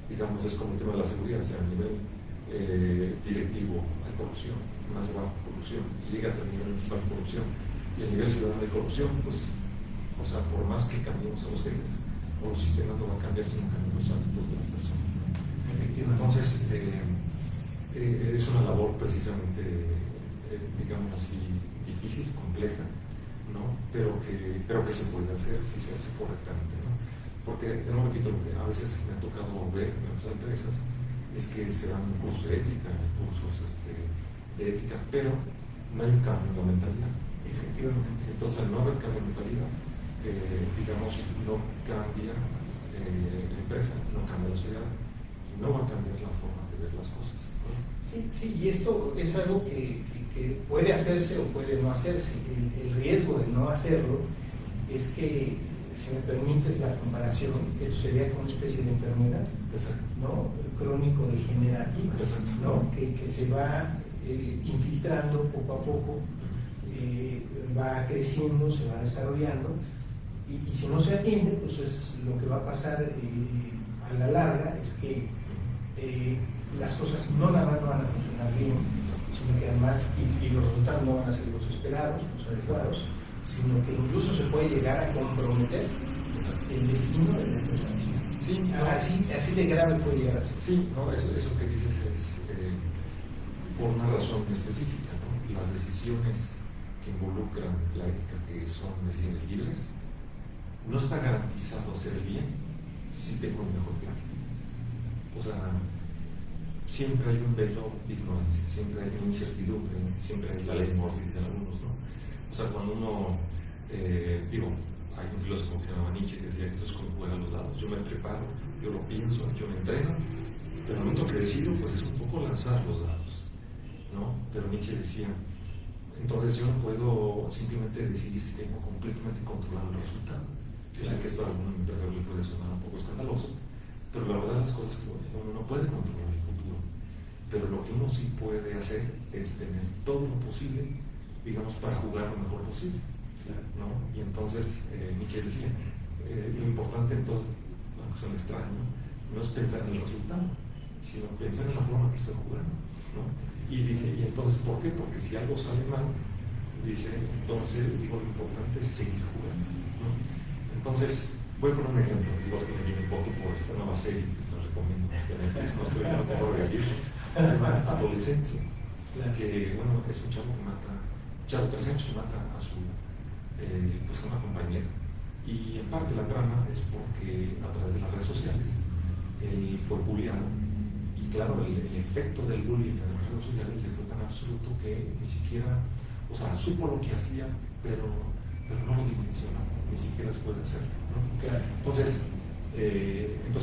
digamos, es como el tema de la seguridad, o sea, a nivel directivo hay corrupción, más baja corrupción, y llega hasta el nivel municipal de corrupción, y a nivel ciudadano de corrupción, pues, o sea, por más que cambiemos a los jefes, o los sistemas no van a cambiar si no cambian los hábitos de las personas, ¿no? Entonces, es una labor precisamente, digamos así, difícil, compleja, ¿no? Pero que se puede hacer si se hace correctamente, ¿no? Porque, de nuevo repito, lo que a veces me ha tocado ver en las empresas es que se dan cursos de ética, cursos de ética, pero no hay un cambio en la mentalidad. Efectivamente. Entonces, al no haber cambio en mentalidad, digamos, no cambia la empresa, no cambia la sociedad, no va a cambiar la forma de ver las cosas, ¿no? Sí, y esto es algo que puede hacerse o puede no hacerse. El riesgo de no hacerlo es que, si me permites la comparación, esto sería como una especie de enfermedad, ¿no? Crónico-degenerativa, ¿no? Que se va infiltrando poco a poco, va creciendo, se va desarrollando, y si no se atiende, pues es lo que va a pasar a la larga es que las cosas no nada más van a funcionar bien, sino que además, y los resultados no van a ser los esperados, los adecuados, sino que incluso se puede llegar a comprometer el destino de la empresa. Sí, así de grave puede llegar a ser. Sí, no, eso que dices es por una razón específica, ¿no? Las decisiones que involucran la ética, que son decisiones libres, no está garantizado hacer el bien si tengo un mejor plan. O sea, siempre hay un velo de ignorancia, siempre hay una incertidumbre, siempre hay la ley Murphy, dicen algunos, ¿no? O sea, cuando uno, hay un filósofo que se llama Nietzsche que decía que esto es como jugar a los dados. Yo me preparo, yo lo pienso, yo me entreno, pero el momento que decido, pues es un poco lanzar los dados, ¿no? Pero Nietzsche decía, entonces yo no puedo simplemente decidir si tengo completamente controlado el resultado. Yo sé que esto a algún empresario le puede sonar un poco escandaloso, pero la verdad las cosas que uno no puede controlar el futuro. Pero lo que uno sí puede hacer es tener todo lo posible, digamos, para jugar lo mejor posible, ¿no? Y entonces Nietzsche decía, lo importante entonces, aunque suena extraño, no es pensar en el resultado, sino pensar en la forma que estoy jugando, ¿no? Y dice, ¿y entonces por qué? Porque si algo sale mal, dice, entonces digo, lo importante es seguir jugando, ¿no? Entonces, voy a poner un ejemplo, digo, que me viene un poco por esta nueva serie que les recomiendo, que no tengo realismo, se llama Adolescencia, que, bueno, es un chavo que mata, chavo 13 años que mata a su, pues a una compañera, y en parte la trama es porque a través de las redes sociales, él fue bulleado, y claro, el efecto del bullying en las redes sociales le fue tan absoluto que ni siquiera, o sea, supo lo que hacía, pero no lo dimensionó, ni siquiera se puede hacer, ¿no? Claro. Entonces,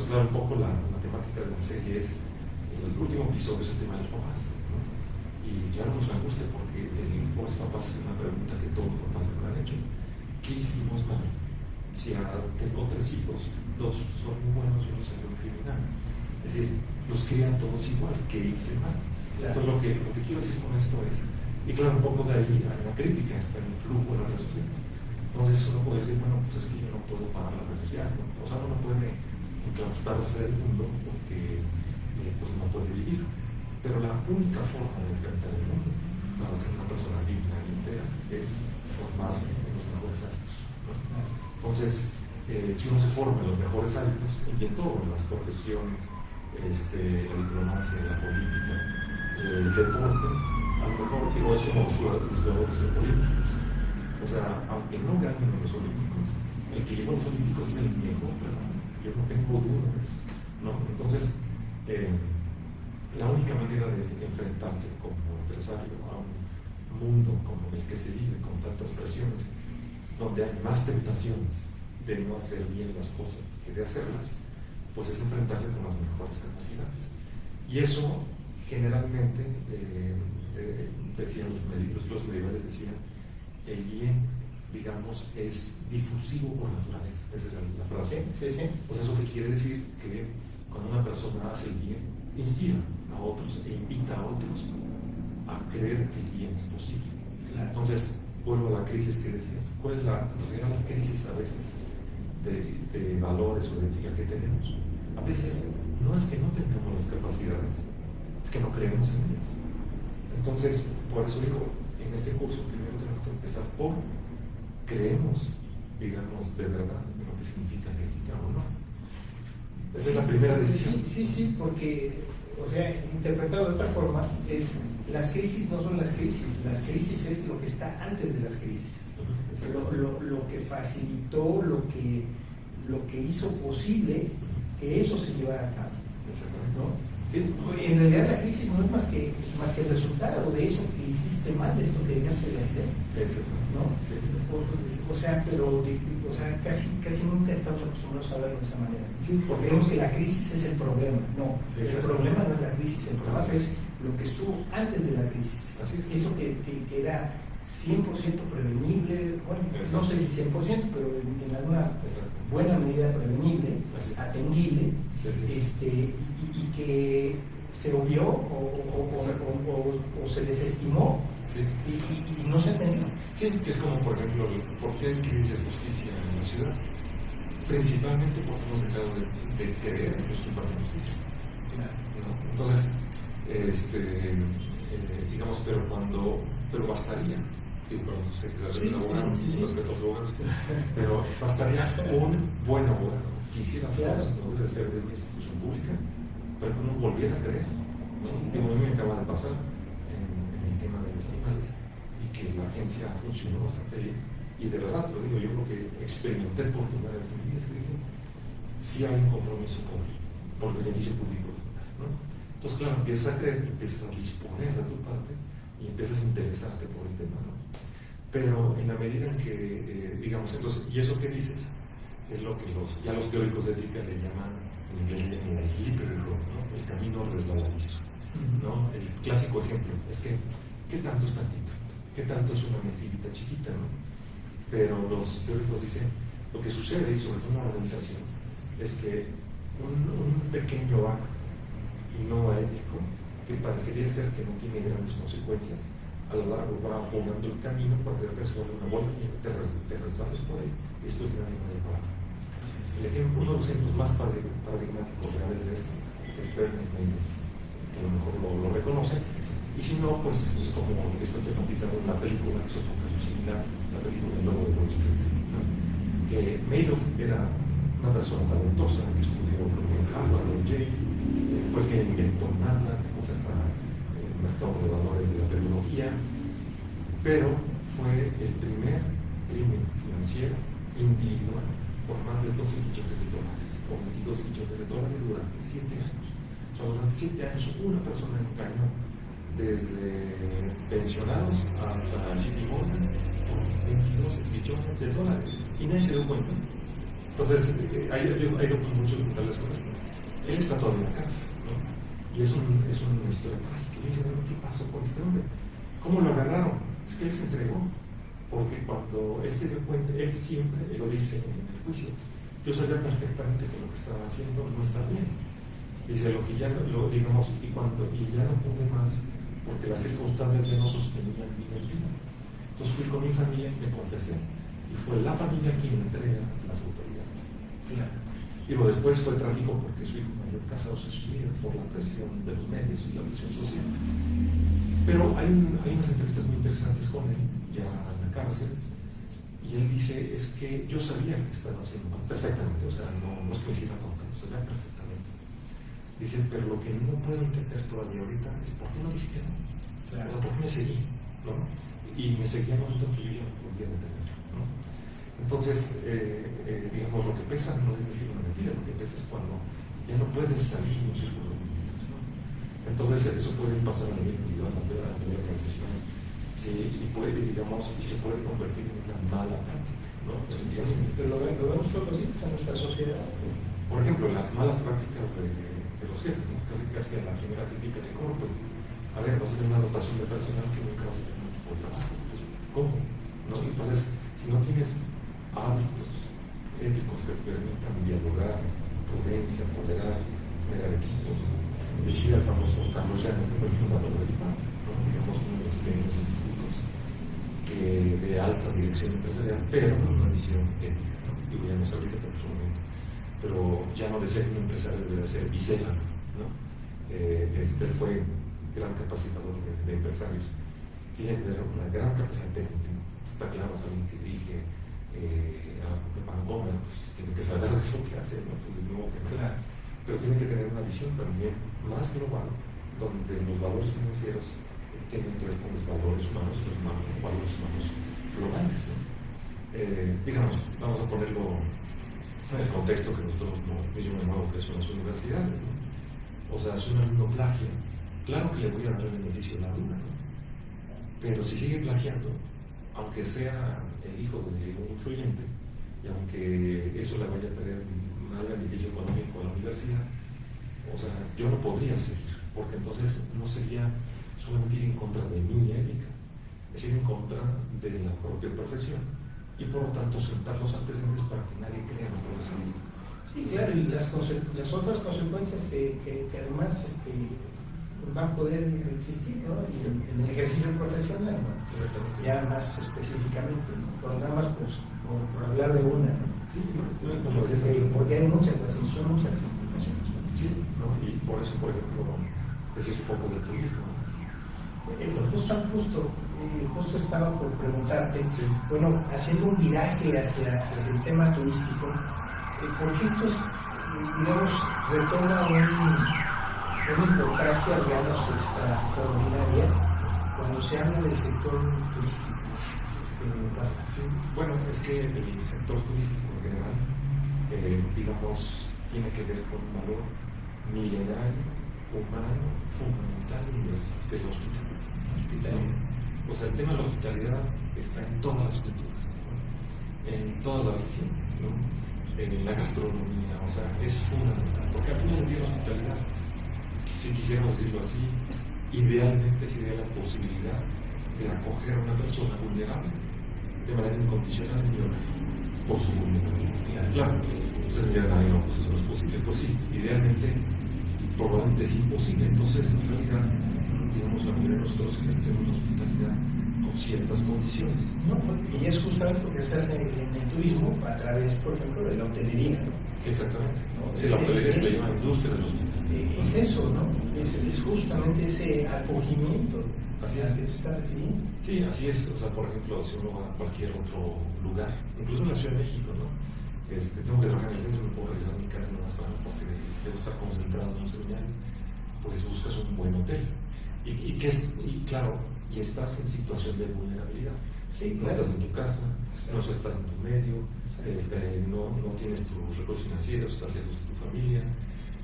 claro, un poco la temática de la serie es, el último episodio es el tema de los papás, ¿no? Y claro, nos angustia porque por los papás es una pregunta que todos los papás se me han hecho. ¿Qué hicimos mal? Si tengo 3 hijos, 2 son muy buenos y uno salió un criminal. Es decir, los crían todos igual, ¿qué hice mal? Claro. Entonces lo que quiero decir con esto es, y claro, un poco de ahí hay una crítica, está en el flujo de las redes sociales. Entonces uno puede decir, bueno, pues es que yo no puedo parar la red social, ¿no? O sea, uno no puede enclaustarse del mundo porque pues no puede vivir. Pero la única forma de enfrentar el mundo para ser una persona digna y entera es formarse en los mejores hábitos, ¿no? Entonces, si uno se forma en los mejores hábitos, y en todo, en las profesiones, la diplomacia, la política, el deporte, a lo mejor, digo, es como los jugadores olímpicos. O sea, aunque no ganen los olímpicos, el que llegó a los olímpicos es el mejor, pero yo no tengo dudas, ¿no? Entonces, la única manera de enfrentarse como empresario a un mundo como el que se vive, con tantas presiones, donde hay más tentaciones de no hacer bien las cosas que de hacerlas, pues es enfrentarse con las mejores capacidades. Y eso, generalmente, decían los medievales decían, el bien, digamos, es difusivo por naturaleza. Esa es la frase. Sí, sí. Pues eso que quiere decir que cuando una persona hace el bien, inspira a otros e invita a otros a creer que el bien es posible. Claro. Entonces, vuelvo a la crisis que decías. ¿Cuál es la real crisis a veces de valores o de ética que tenemos? A veces no es que no tengamos las capacidades, es que no creemos en ellas. Entonces, por eso digo, en este curso primero tenemos que empezar por creemos, digamos, de verdad en lo que significa la ética o no. Esa es la primera decisión. Sí, porque, o sea, interpretado de otra forma, las crisis no son las crisis es lo que está antes de las crisis. Lo que facilitó, lo que hizo posible que eso se llevara a cabo, ¿no? En realidad la crisis no es más que el resultado de eso que hiciste mal, de esto que dejaste de hacer, ¿no? Sí. Pero casi nunca estamos acostumbrados a verlo de esa manera. Sí, porque vemos que la crisis es el problema. No, el problema no es la crisis, el problema es lo que estuvo antes de la crisis. Así es. Eso que era 100% prevenible, bueno, no sé si 100%, pero en alguna buena medida prevenible, atendible, y que se obvió o se desestimó, y no se atendió. Sí, que es como, por ejemplo, ¿por qué hay crisis de justicia en la ciudad? Principalmente porque hemos dejado de creer en los culpables de justicia. Claro. ¿No? Entonces, digamos, pero bastaría, no sé, respeto a los abogados, pero bastaría un buen abogado que hiciera las cosas, no debe ser de una institución pública, pero que uno volviera a creer. ¿No? Digo, a mí me acaba de pasar en el tema de los animales, y que la agencia funcionó bastante bien. Y de verdad, lo digo, yo creo que experimenté por primera vez en mi vida, es que dije, sí hay un compromiso por el beneficio público, ¿no? Entonces, claro, empiezas a creer, empiezas a disponer de tu parte y empiezas a interesarte por el tema, ¿no? Pero en la medida en que, digamos, entonces, y eso que dices, es lo que ya los teóricos de ética le llaman, en inglés, la slippery road, ¿no? El camino resbaladizo, ¿no? El clásico ejemplo es que, ¿qué tanto es tantito? ¿Qué tanto es una mentirita chiquita, no? Pero los teóricos dicen, lo que sucede, y sobre todo en una organización, es que un pequeño acto no ético, que parecería ser que no tiene grandes consecuencias, a lo largo va abonando el camino para que resuelva una bola y te resbales por ahí y después nadie va a parar. El ejemplo, uno de los ejemplos más paradigmáticos reales de esto es Bernard Madoff, que a lo mejor lo reconoce, y si no, pues es como esto tematizado en una película que es un caso similar, la película El Lobo de Wall Street, ¿no? Que Madoff era una persona talentosa que estudió en Harvard o en Yale, fue el que inventó Nasdaq, o sea, el mercado de valores de la tecnología, pero fue el primer crimen financiero individual por más de 12 billones de dólares, o 22 billones de dólares durante 7 años. O sea, durante 7 años una persona engañó desde pensionados hasta JP Morgan por 22 billones de dólares y nadie se dio cuenta. Entonces, hay mucho documentales sobre esto. Él está todavía en la cárcel, ¿no? Y es una historia trágica. Y yo dice, ¿qué pasó con este hombre? ¿Cómo lo agarraron? Es que él se entregó, porque cuando él se dio cuenta, él siempre lo dice en el juicio, yo sabía perfectamente que lo que estaba haciendo no está bien. Dice, lo que ya lo digamos, y ya no pude más, porque las circunstancias ya no sostenían mi mentira. Entonces fui con mi familia y me confesé. Y fue la familia quien me entrega las autoridades. Claro. Digo, después fue trágico porque su hijo mayor casado se suicida por la presión de los medios y la presión social. Pero hay unas entrevistas muy interesantes con él, ya en la cárcel, y él dice, es que yo sabía que estaba haciendo mal, perfectamente, o sea, no es que me hiciera tonto, lo sabía perfectamente. Dice, pero lo que no puedo entender todavía ahorita es por qué no dije que no. Claro. O sea, por qué me seguí, ¿no? Y me seguí en un momento que yo ya no podía detener, ¿no? Entonces, digamos, lo que pesa no es decir una mentira, lo que pesa es cuando ya no puedes salir de un círculo de mentiras, ¿no? Entonces, eso puede pasar a nivel individual, a nivel organización, sí, y se puede convertir en una mala práctica, ¿no? Pero lo vemos todos en nuestra sociedad. Por ejemplo, las malas prácticas de los jefes, ¿no? Casi a la primera crítica de cómo, pues, a ver, vas a tener una dotación de personal que nunca vas a tener mucho por trabajo, pues, ¿cómo? ¿No? Entonces, si no tienes hábitos éticos que te permitan dialogar, prudencia, tolerar, generar equipo, decía el famoso Carlos Llano, que fue el fundador del IPA, ¿no? Digamos, uno de los primeros institutos de alta dirección empresarial, pero con una visión ética, ¿no? Digo, ya no sé ahorita, pero en su momento. Pero ya no de ser un empresario, debe ser vicéfalo, ¿no? Este fue gran capacitador de empresarios. Tiene que tener una gran capacidad técnica. Está claro, es alguien que dirige a Pangona, pues tiene que saber lo que hace, ¿no? Pues de nuevo que no. Claro. Pero tiene que tener una visión también más global, donde los valores financieros tienen que ver con los valores humanos y los valores humanos globales, ¿no? Digamos, vamos a ponerlo en el contexto que nosotros llamamos que son las universidades, ¿no? O sea, si un alumno plagia, claro que le voy a dar el beneficio de la duda, ¿no? Pero si sigue plagiando, aunque sea el hijo de un influyente, y aunque eso le vaya a traer mal beneficio económico a la universidad, o sea, yo no podría seguir, porque entonces no sería solamente ir en contra de mi ética, es ir en contra de la propia profesión, y por lo tanto sentar los antecedentes para que nadie crea en los profesionistas. Sí, claro, y las otras consecuencias que además van a poder existir, ¿no? En el ejercicio profesional, ¿no? Ya más específicamente, ¿no? Pero nada más pues, por hablar de una, ¿no? Sí, porque hay muchas, son muchas implicaciones, ¿no? Sí, ¿no? Y por eso, por ejemplo, es un poco del turismo. Justo estaba por preguntarte, sí. Bueno, haciendo un viraje hacia el tema turístico, porque esto es, digamos, retoma una importancia, digamos, extraordinaria cuando se habla del sector turístico? Sí, bueno, es que el sector turístico en general, digamos, tiene que ver con un valor milenario, humano, fundamental y universal, que es la hospitalidad. O sea, el tema de la hospitalidad está en todas las culturas, ¿no? En todas las regiones, ¿no? En la gastronomía, o sea, es fundamental, porque al final del día la hospitalidad, si quisiéramos decirlo así, idealmente sería la posibilidad de acoger a una persona vulnerable de manera incondicional y millonaria por su vulnerabilidad. Claro, ustedes dirán, no, pues eso no es posible. Pues sí, idealmente, probablemente es imposible. Entonces, en realidad, digamos, la mayoría de nosotros ejercemos una hospitalidad con ciertas condiciones. No, y es justamente porque se hace en el turismo a través, por ejemplo, de la hotelería, ¿no? Exactamente. ¿No? Sí, la hotelería se le llama industria de los hospitales. Es eso, ¿no? Es justamente ese acogimiento. Así es. ¿A qué te está refiriendo? Sí, así es. O sea, por ejemplo, si uno va a cualquier otro lugar, incluso en la Ciudad de México, ¿no? Tengo que trabajar en el centro, no puedo regresar a mi casa en una semana porque debo estar concentrado en un seminario, pues buscas un buen hotel. Y claro, y estás en situación de vulnerabilidad. Sí, no estás en tu casa, no estás en tu medio, no tienes tus recursos financieros, estás lejos de tu familia.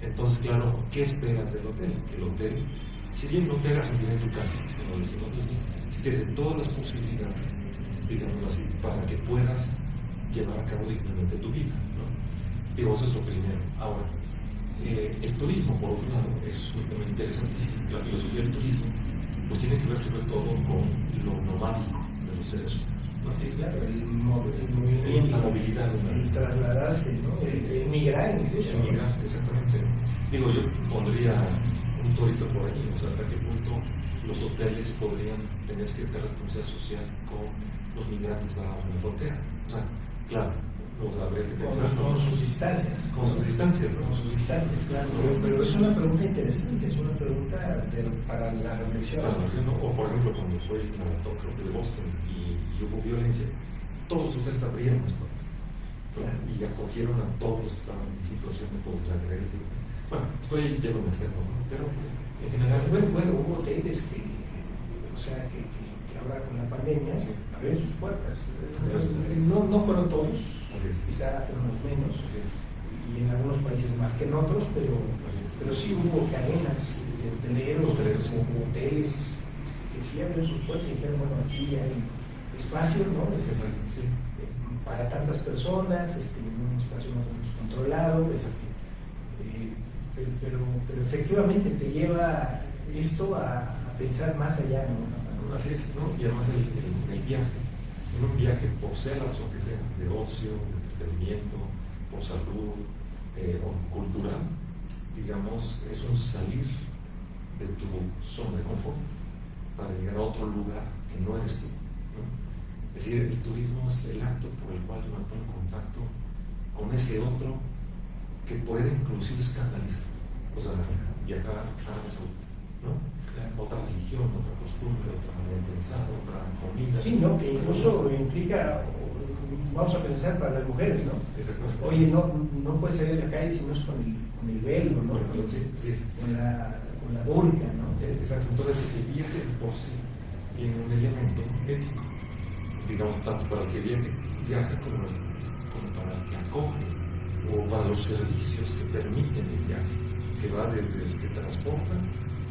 Entonces, claro, ¿qué esperas del hotel? Que el hotel, si bien no te haga sentir en tu casa, como decimos mismo, si te dé todas las posibilidades, digamos así, para que puedas llevar a cabo dignamente tu vida, ¿no? Digo, eso es lo primero. Ahora, el turismo, por otro lado, eso es un tema interesantísimo. La filosofía del turismo, pues tiene que ver sobre todo con lo nomádico de los seres humanos, ¿no? Sí, claro, el movimiento, la movilidad, el trasladarse, ¿no? El migrar incluso. El migrar, exactamente. Digo, yo pondría un torito por ahí, o sea, hasta qué punto los hoteles podrían tener cierta responsabilidad social con los migrantes varados en la frontera. O sea, claro, vamos a ver qué pensar. Con sus distancias. Con sus distancias, ¿no? Con sus distancias, claro. Pero es una pregunta interesante, es una pregunta para la reflexión. O por ejemplo, cuando fue el maratón, creo que de Boston, y hubo violencia, todos los hoteles abrieron las puertas. Claro. Y acogieron a todos los que estaban en situación de pobreza. Bueno, estoy yendo a un extremo, ¿no? Pero en general. Bueno, hubo hoteles que ahora con la pandemia abrieron sus puertas. No fueron todos, quizá fueron los menos, y en algunos países más que en otros, pero sí hubo cadenas de hoteleros, hoteles que sí abrieron sus puertas y dijeron, bueno, aquí hay espacio, ¿no? Para tantas personas, un espacio más o menos controlado, pero efectivamente te lleva esto a pensar más allá, ¿no? Así es, ¿no? Y además el viaje, en un viaje por ser la razón que sea, de ocio, de entretenimiento, por salud o cultural, digamos, es un salir de tu zona de confort para llegar a otro lugar que no eres tú, ¿no? Es decir, el turismo es el acto por el cual yo me pongo en contacto con ese otro que puede inclusive escandalizar, o sea, viajar a Arabia Saudita, ¿no? Otra religión, otra costumbre, otra manera de pensar, otra comida. Sí, ¿no? Que incluso implica, vamos a pensar para las mujeres, ¿no? Exactamente. Oye, no puedes salir a la calle si no es con el velo, ¿no? Bueno, sí. Con la burka, ¿no? Exacto. Entonces, el viaje por sí tiene un elemento ético, digamos, tanto para el que viaja como para el que acoge, o para los servicios que permiten el viaje, que va desde el que transporta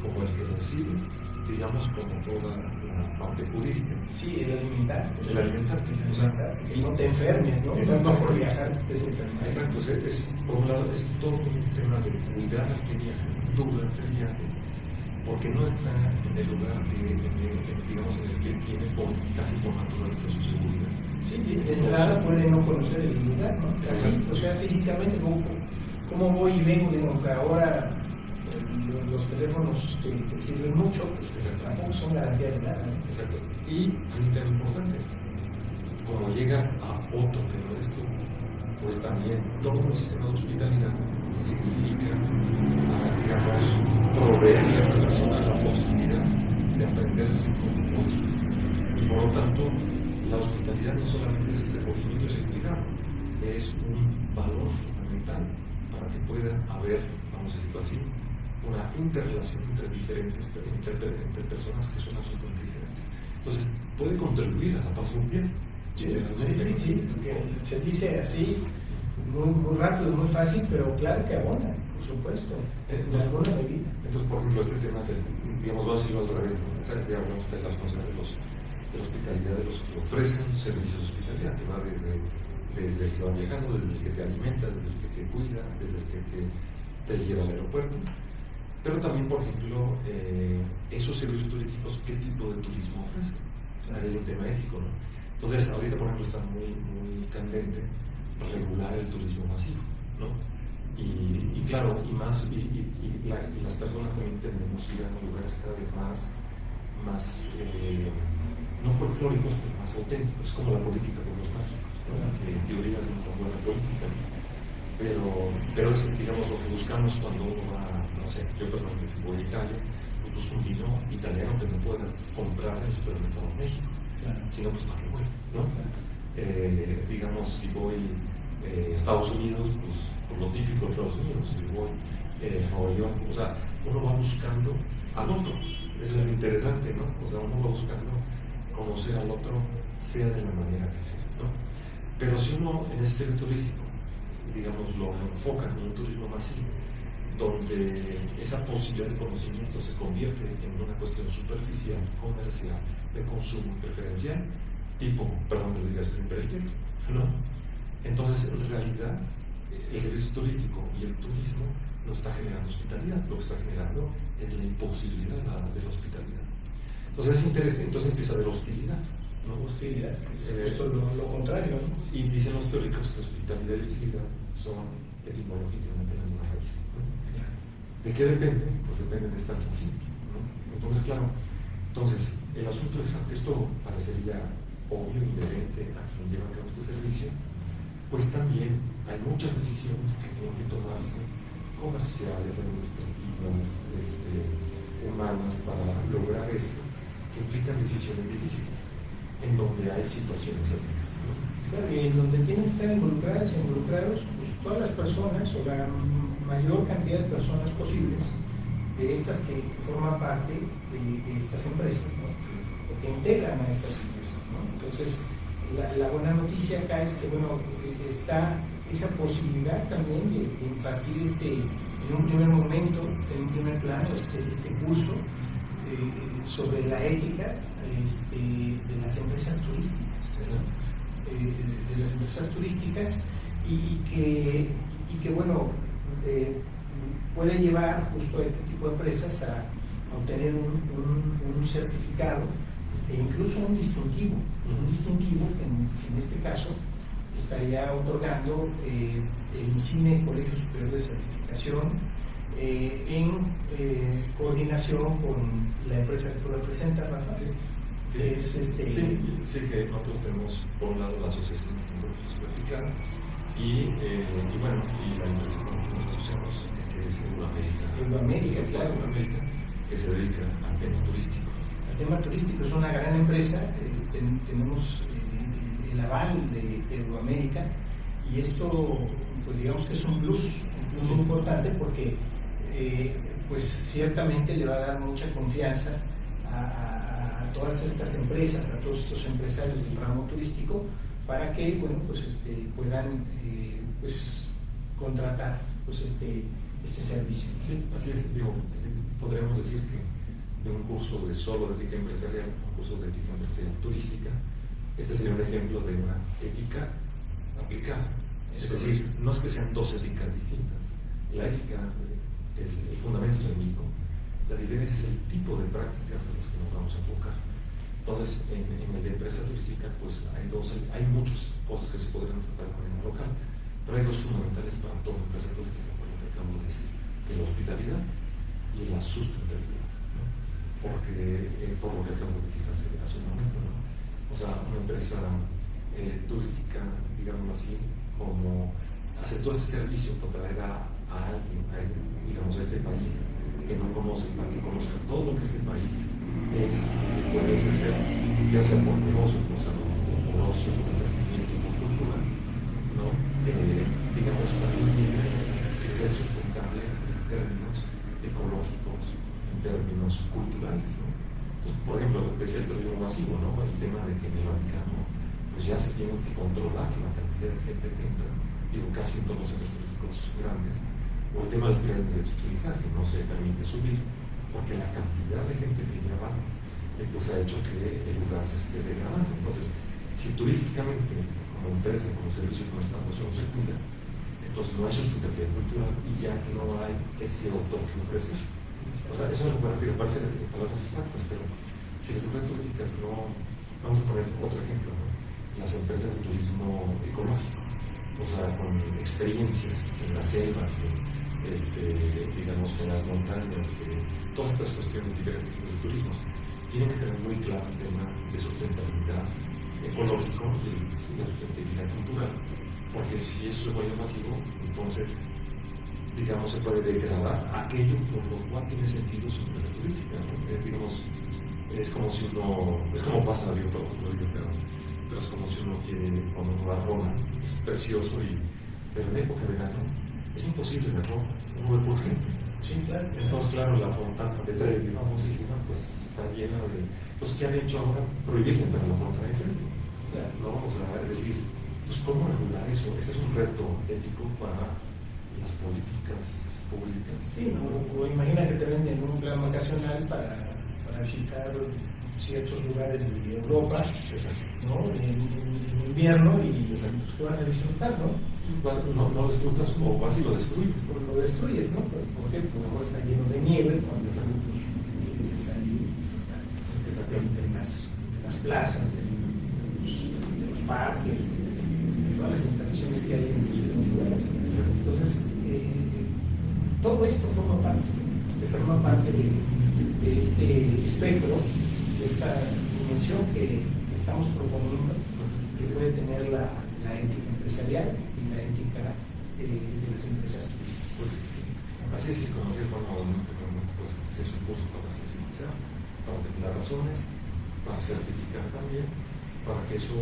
como el que recibe, digamos, como toda la parte jurídica. Sí, el alimentarte. El alimentarte. O sea, que no te enfermes, ¿no? No por viajar te estés enfermando. Exacto. Por un lado, es todo un tema de cuidar al que viaja durante el viaje, porque no está en el lugar digamos, en el que tiene casi por naturaleza su seguridad. Sí, de entrada puede no conocer el lugar, ¿no? Así, o sea, físicamente, ¿cómo voy y vengo? Digo, que ahora los teléfonos te sirven mucho, pues tampoco son garantía de nada, ¿no? Exacto. Y hay un tema importante, como llegas a otro que no eres tú, pues también todo el sistema de hospitalidad significa, digamos, proveerle a esta persona la posibilidad de aprenderse con otro. Y por lo tanto, la hospitalidad no solamente es ese movimiento de seguridad, es un valor fundamental para que pueda haber, vamos a decirlo así, una interrelación entre personas que son absolutamente diferentes. Entonces, puede contribuir a la paz mundial. Sí, porque se dice así, muy rápido, muy fácil, pero claro que abona, por supuesto, en alguna medida. Entonces, por ejemplo, este tema, digamos, va a decirlo al revés, ¿no? Ya hablamos de las nociones de la hospitalidad, de los que ofrecen servicios de hospitalidad, que va desde el que va viajando, desde el que te alimenta, desde el que te cuida, desde el que te lleva al aeropuerto. Pero también, por ejemplo, esos servicios turísticos, ¿qué tipo de turismo ofrecen? Ahí hay un tema ético, ¿no? Entonces, ahorita, por ejemplo, está muy candente regular el turismo masivo, ¿no? Y claro, las personas también tendemos a ir a lugares cada vez más no folclóricos, pero más auténticos, es como la política con los mágicos, ¿no? Que en teoría es una buena política, ¿no? Pero es, digamos, lo que buscamos cuando uno va, no sé, yo personalmente si voy a Italia, pues busco un vino italiano que me pueda comprar en el supermercado en México, si no, pues para qué voy, ¿no? Digamos, si voy a Estados Unidos, pues por lo típico de Estados Unidos, si voy a Nueva York, o sea, uno va buscando al otro, eso es lo interesante, ¿no? O sea, uno va buscando conocer al otro, sea de la manera que sea, ¿no? Pero si uno en este servicio turístico, digamos, lo enfoca en un turismo masivo, donde esa posibilidad de conocimiento se convierte en una cuestión superficial, comercial, de consumo preferencial, tipo, perdón que lo digas, ¿no? Entonces, en realidad, el servicio turístico y el turismo no está generando hospitalidad, lo que está generando es la imposibilidad de la hospitalidad. Entonces es interesante, entonces empieza a haber hostilidad, ¿no? Hostilidad, es lo contrario, ¿no? Y dicen los teóricos que hospitalidad y hostilidad son etimológicamente la misma raíz, ¿no? ¿De qué depende? Pues depende de esta principio, ¿no? Entonces, claro, el asunto es, esto parecería obvio, inherente a quien lleva a cabo este servicio, pues también hay muchas decisiones que tienen que tomarse comerciales, administrativas, humanas para lograr esto, que implican decisiones difíciles, en donde hay situaciones éticas, ¿no? Claro, y en donde tienen que estar involucrados pues, todas las personas, o la mayor cantidad de personas posibles, de estas que forman parte de estas empresas, ¿no? Que integran a estas empresas, ¿no? Entonces, la buena noticia acá es que, bueno, está esa posibilidad también de impartir en un primer momento, en un primer plano, este curso sobre la ética de las empresas turísticas, ¿no? De las empresas turísticas y que bueno, puede llevar justo a este tipo de empresas a obtener un certificado e incluso un distintivo que en este caso estaría otorgando el INCINE, Colegio Superior de Certificación, en coordinación con la empresa que tú representas, Rafa. Sí, que nosotros tenemos por un lado la Asociación de Certificada y la empresa con la que nos asociamos, que es Euroamérica, claro. Euroamérica, que se dedica al tema turístico. El tema turístico es una gran empresa, tenemos el aval de Euroamérica y esto, pues digamos que es un plus muy importante porque pues ciertamente le va a dar mucha confianza a todas estas empresas, a todos estos empresarios del ramo turístico para que, bueno, pues puedan pues contratar pues este servicio. Sí, así es, podríamos decir que de un curso de solo de ética empresarial, un curso de ética empresarial turística, este sería un ejemplo de una ética aplicada. Es decir, no es que sean dos éticas distintas. La ética, el fundamento es el mismo. La diferencia es el tipo de prácticas en las que nos vamos a enfocar. Entonces, en el de empresa turística, pues hay muchas cosas que se podrían tratar de manera local, pero hay dos fundamentales para toda empresa turística, por lo que acabo de decir, que es la hospitalidad y la sustentabilidad, ¿no? Porque, por lo que acabo de decir hace un momento, ¿no? O sea, una empresa turística, digamos así, como hacer todo este servicio para traer a alguien, digamos, a este país que no conoce, para que conozca todo lo que este país puede ofrecer, ya sea por negocio, por ocio, por entretenimiento, por cultura, ¿no? Digamos, para que sea sustentable en términos ecológicos, en términos culturales, ¿no? Entonces, por ejemplo, decía el turismo masivo, ¿no? El tema de que en el Vaticano pues ya se tiene que controlar la cantidad de gente que entra, digo, casi en todos los centros turísticos grandes, o el tema de las pirámides de Chichén Itzá, que no se permite subir, porque la cantidad de gente que llega abajo pues ha hecho que el lugar se esté degradando. Entonces, si turísticamente, como empresa, como servicio, como Estado, eso no se cuida, entonces no hay sustentabilidad cultural y ya no hay ese autor que ofrecer. O sea, eso es lo que me refiero, parece palabras abstractas, pero si las empresas turísticas no, vamos a poner otro ejemplo, ¿no? Las empresas de turismo ecológico, o sea, con experiencias en la selva, digamos, con las montañas, todas estas cuestiones diferentes de turismos, tienen que tener muy claro el tema de sustentabilidad ecológico y de sustentabilidad cultural, porque si eso se vuelve masivo, entonces, digamos, se puede degradar aquello por lo cual tiene sentido su empresa turística, ¿no? Digamos, es como si uno, es como pasa en avión, pero es como si uno quiere, cuando uno va a Roma, es precioso, pero en época de verano es imposible ver Roma, uno ve por gente. Sí, claro. Entonces, claro, la fontana de Trevi, famosísima, pues está llena de. Pues, ¿qué han hecho ahora? Prohibir entrar a la fontana de Trevi. Claro. ¿No? O sea, es decir, pues, ¿cómo regular eso? Ese es un reto ético para las políticas públicas. Sí, ¿no? O imagina que te venden un plan vacacional para visitar ciertos lugares de Europa, ¿no? En invierno, y pues, tú vas a disfrutar, ¿no? No lo disfrutas o vas y lo destruyes. Lo destruyes, ¿no? ¿Por qué? Porque ahora está lleno de nieve, cuando están quieres salir de las plazas, de los parques, de todas las instalaciones que hay en los lugares. Entonces, todo esto forma parte de este espectro, de esta dimensión que estamos proponiendo, que puede tener la ética empresarial y la ética de las empresas. Pues, sí. Así es, y conocer, pues, se supuso para sensibilizar, para determinar razones, para certificar también, para que eso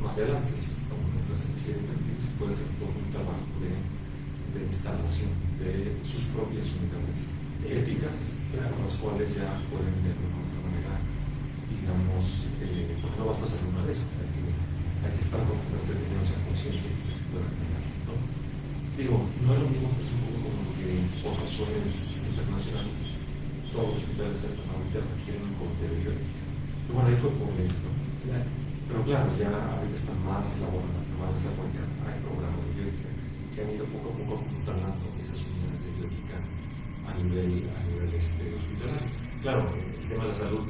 más adelante, si como una empresa quisiera invertir, se puede hacer todo un trabajo de instalación de sus propias unidades éticas, claro, con las cuales ya pueden verlo de otra manera, digamos, porque no basta hacer una vez, hay que estar constantemente teniendo esa conciencia de generar, ¿no? Digo, no es lo mismo, pero es un poco como que por razones internacionales todos los hospitales de ahorita requieren un comité de bioética. Pero bueno, ahí fue por ley, ¿no? Claro. Pero claro, ya ahorita están más elaboradas, más desarrolladas, hay programas de bioética que han ido poco a poco apuntalando esas unidades de bioética a nivel hospitalario. Claro, el tema de la salud,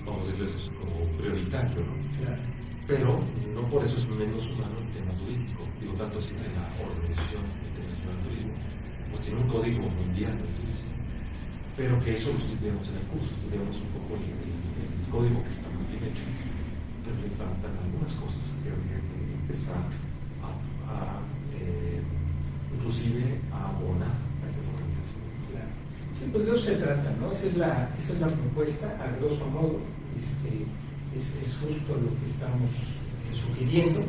vamos a decirlo, es como prioritario, ¿no? Claro. Pero no por eso es menos humano el tema turístico. Digo, tanto así que la Organización Internacional del Turismo pues tiene un código mundial del turismo, pero que eso lo estudiamos en el curso, estudiamos un poco el código, que está muy bien hecho, pero le faltan algunas cosas que habría que empezar inclusive a abonar a estas organizaciones. Claro. Sí, pues de eso se trata, ¿no? Esa es la propuesta, a grosso modo. Es justo lo que estamos sugiriendo,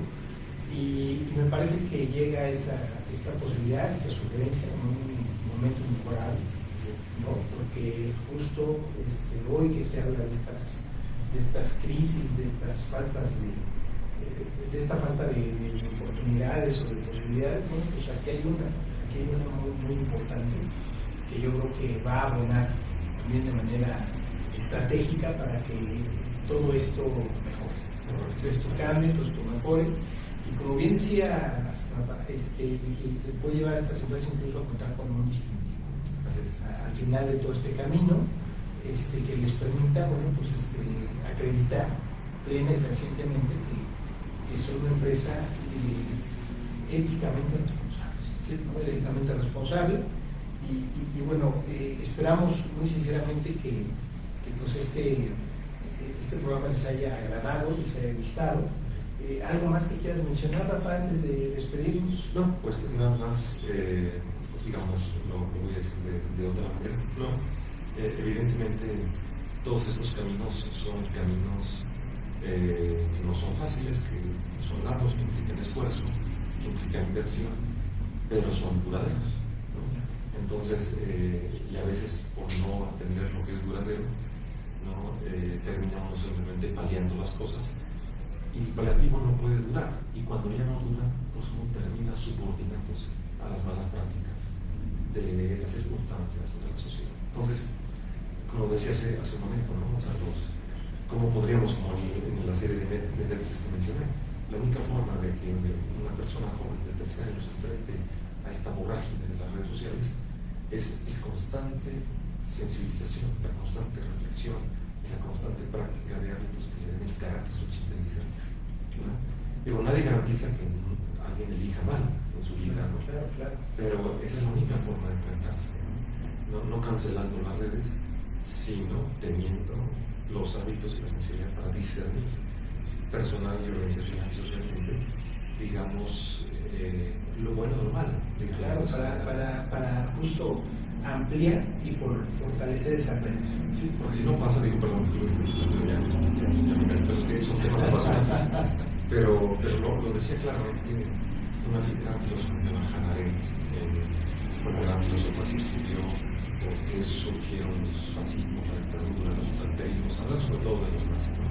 y me parece que llega esta posibilidad, esta sugerencia en un momento mejorable, ¿no? Porque justo hoy que se habla de estas crisis, de estas faltas de esta falta de oportunidades o de posibilidades, bueno, pues aquí hay una muy, muy importante que yo creo que va a abonar también de manera estratégica para que todo esto mejore, esto cambie, esto mejore, y como bien decía, puede llevar a estas empresas incluso a contar con un distintivo al final de todo este camino, que les permita, bueno, pues acreditar plena y fehacientemente que son una empresa éticamente responsable, ¿sí? Éticamente responsable, y bueno, esperamos muy sinceramente que pues este programa les haya agradado, les haya gustado. ¿Algo más que quieras mencionar, Rafa, antes de despedirnos? No, pues nada más, digamos, lo voy a decir de otra manera. No, evidentemente todos estos caminos son caminos que no son fáciles, que son largos, que implican esfuerzo, que implican inversión, pero son duraderos, ¿no? Entonces, y a veces por no atender lo que es duradero, ¿no? Terminamos simplemente paliando las cosas. Y el paliativo no puede durar, y cuando ya no dura, pues uno termina subordinándose a las malas prácticas de las circunstancias o de la sociedad. Entonces, como decía hace un momento, ¿no? O sea, ¿cómo podríamos, como en la serie de Netflix que mencioné, la única forma de que una persona joven de 13 años se enfrente a esta vorágine de las redes sociales es la constante sensibilización, la constante reflexión y la constante práctica de hábitos que le den el carácter socializar. Pero nadie garantiza que alguien elija mal en su vida, ¿no? Claro, claro. Pero esa es la única forma de enfrentarse, no cancelando las redes, sino teniendo los hábitos y la sensibilidad para discernir personal y organizacional y socialmente, digamos, lo bueno de lo malo. Claro, para justo ampliar y fortalecer esas redes. Sí, porque si no pasa, perdón, pero es que son temas apasionantes. Pero lo decía claramente una gran filósofa de Hannah Arendt, fue una gran filósofa que estudió por qué surgieron los fascismos, la dictadura, los totalitarismos, hablando sobre todo de los nazis, ¿no?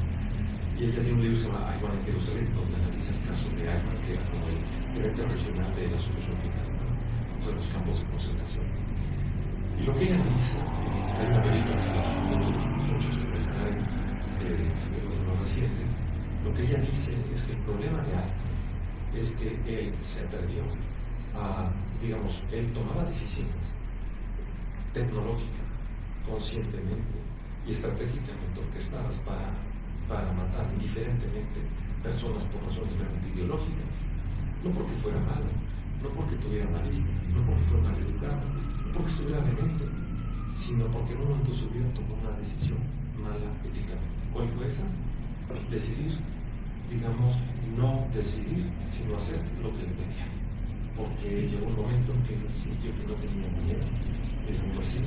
Y ella tiene un libro que se llama Ayman en Jerusalén, donde analiza el caso de Ayman, que era como el gerente regional de la solución final, ¿no? O sea, los campos de concentración. Y lo que ella dice, hay una película que se llama mucho sobre Hannah Arendt, que es de lo reciente. Lo que ella dice es que el problema de Ayman es que él se atrevió a, digamos, él tomaba decisiones tecnológicas, conscientemente y estratégicamente orquestadas para matar indiferentemente personas por razones meramente ideológicas, no porque fuera malo, no porque tuviera malicia, no porque fuera mal educado, no porque estuviera demente, sino porque en un momento de su vida tomó una decisión mala éticamente. ¿Cuál fue esa? Decidir, digamos, no decidir, sino hacer lo que le pedían. Porque llegó un momento en que sintió que no tenía miedo, digámoslo así,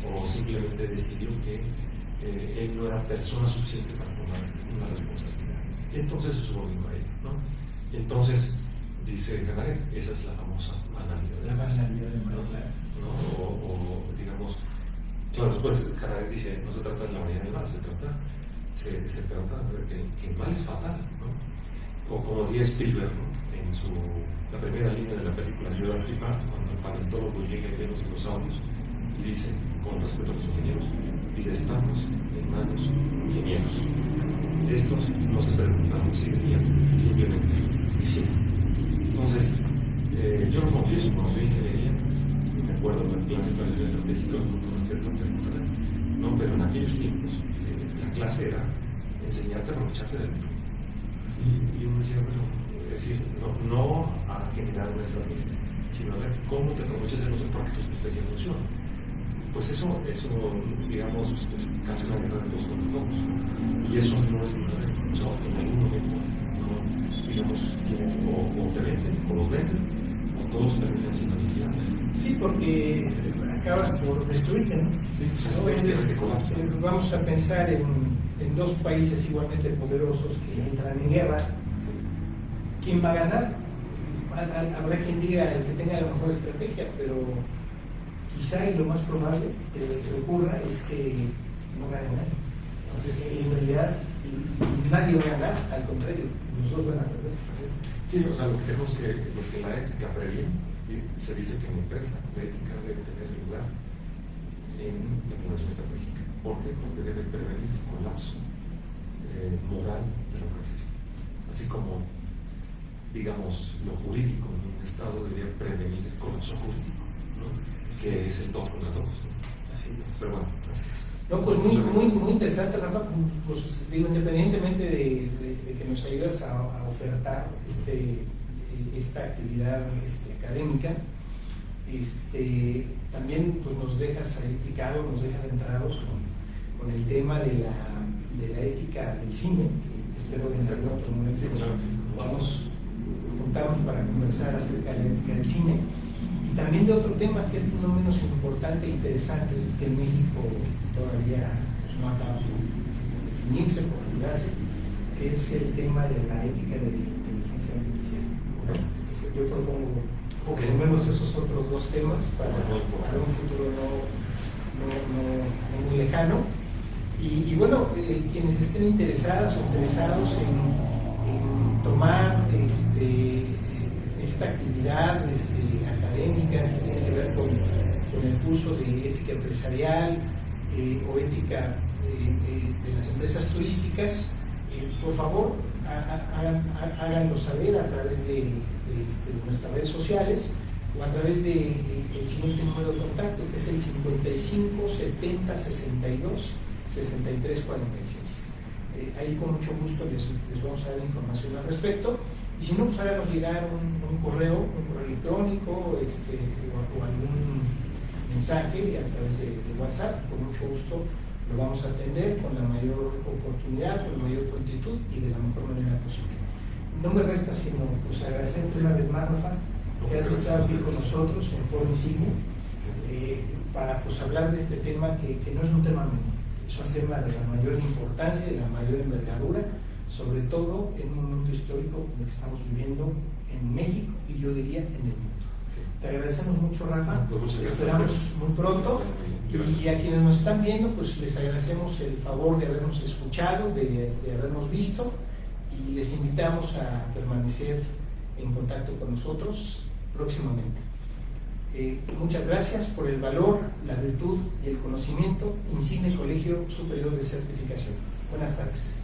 o simplemente decidió que él no era persona suficiente para tomar una responsabilidad. Y entonces se subordinó a ella, ¿no? Y entonces, dice Hannah Arendt, esa es la famosa banalidad. La banalidad de María, ¿no? O digamos, claro, después Hannah Arendt dice, no se trata de la banalidad del mal, se trata de que el mal es fatal, ¿no? O como dice Spielberg, ¿no? En la primera línea de la película Jurassic Park, cuando el paleontólogo llega y ve los dinosaurios y dice, con respeto a los ingenieros, dice, estamos en manos de ingenieros. Estos no se preguntaron si venían, simplemente hicieron. Entonces, yo lo confieso, cuando soy ingeniería, me acuerdo de la clase de planificación estratégica, no, pero en aquellos tiempos, la clase era enseñarte a aprovecharte del mundo. Y uno decía, bueno, es decir, no a generar una estrategia, sino a ver cómo te aprovechas del otro para que tu estrategia funcione. Pues eso digamos, es casi una guerra de todos contra todos. Y eso no es verdadero. O sea, en algún momento, no, digamos, o te vencen, o los vences, o todos terminan siendo aniquilados. Sí, porque acabas por destruirte, ¿no? Sí, ¿no? Vamos a pensar en dos países igualmente poderosos que entran en guerra. ¿Quién va a ganar? Habrá quien diga el que tenga la mejor estrategia, pero quizá y lo más probable que ocurra es que no gane nadie. Entonces, en realidad, nadie va a ganar, al contrario, los dos van a perder. Sí, o sea, lo que la ética previene, y se dice que en la empresa la ética debe tener lugar en la planeación estratégica. ¿Por qué? Porque debe prevenir el colapso moral de la organización. Así como, digamos, lo jurídico en un Estado debería prevenir el colapso jurídico, ¿no? Que es el 2 contra 2. Así es. Pero bueno, así es. No, pues muy interesante, Rafa. Pues digo, independientemente de que nos ayudas a ofertar esta actividad académica, también pues nos dejas ahí picados, nos dejas entrados con el tema de la ética del cine. Espero que en algún otro momento vamos juntarnos para conversar acerca de la ética del cine. Y también de otro tema que es no menos importante e interesante, que en México todavía pues, no acaba de definirse, por regularse, que es el tema de la ética de la inteligencia artificial. Yo propongo por lo menos esos otros dos temas para un futuro no muy lejano. Y bueno, quienes estén interesadas o interesados en tomar esta actividad académica que tiene que ver con el curso de ética empresarial o ética de las empresas turísticas, por favor háganlo saber a través de nuestras redes sociales o a través del siguiente número de contacto, que es el 55 70 62 63 46. Ahí con mucho gusto les vamos a dar información al respecto, y si no, pues háganos llegar un correo electrónico o algún mensaje a través de WhatsApp. Con mucho gusto lo vamos a atender con la mayor oportunidad, con la mayor prontitud y de la mejor manera posible. No me resta sino pues agradecerte una vez más, Rafa, que has estado aquí con nosotros en Foro Insigne para pues hablar de este tema que no es un tema menor, es un tema de la mayor importancia, de la mayor envergadura, sobre todo en un momento histórico como el que estamos viviendo en México y yo diría en el mundo. Te agradecemos mucho, Rafa, te esperamos muy pronto, y a quienes nos están viendo pues les agradecemos el favor de habernos escuchado, de habernos visto, y les invitamos a permanecer en contacto con nosotros próximamente. Muchas gracias por el valor, la virtud y el conocimiento. Insigne Colegio Superior de Certificación. Buenas tardes.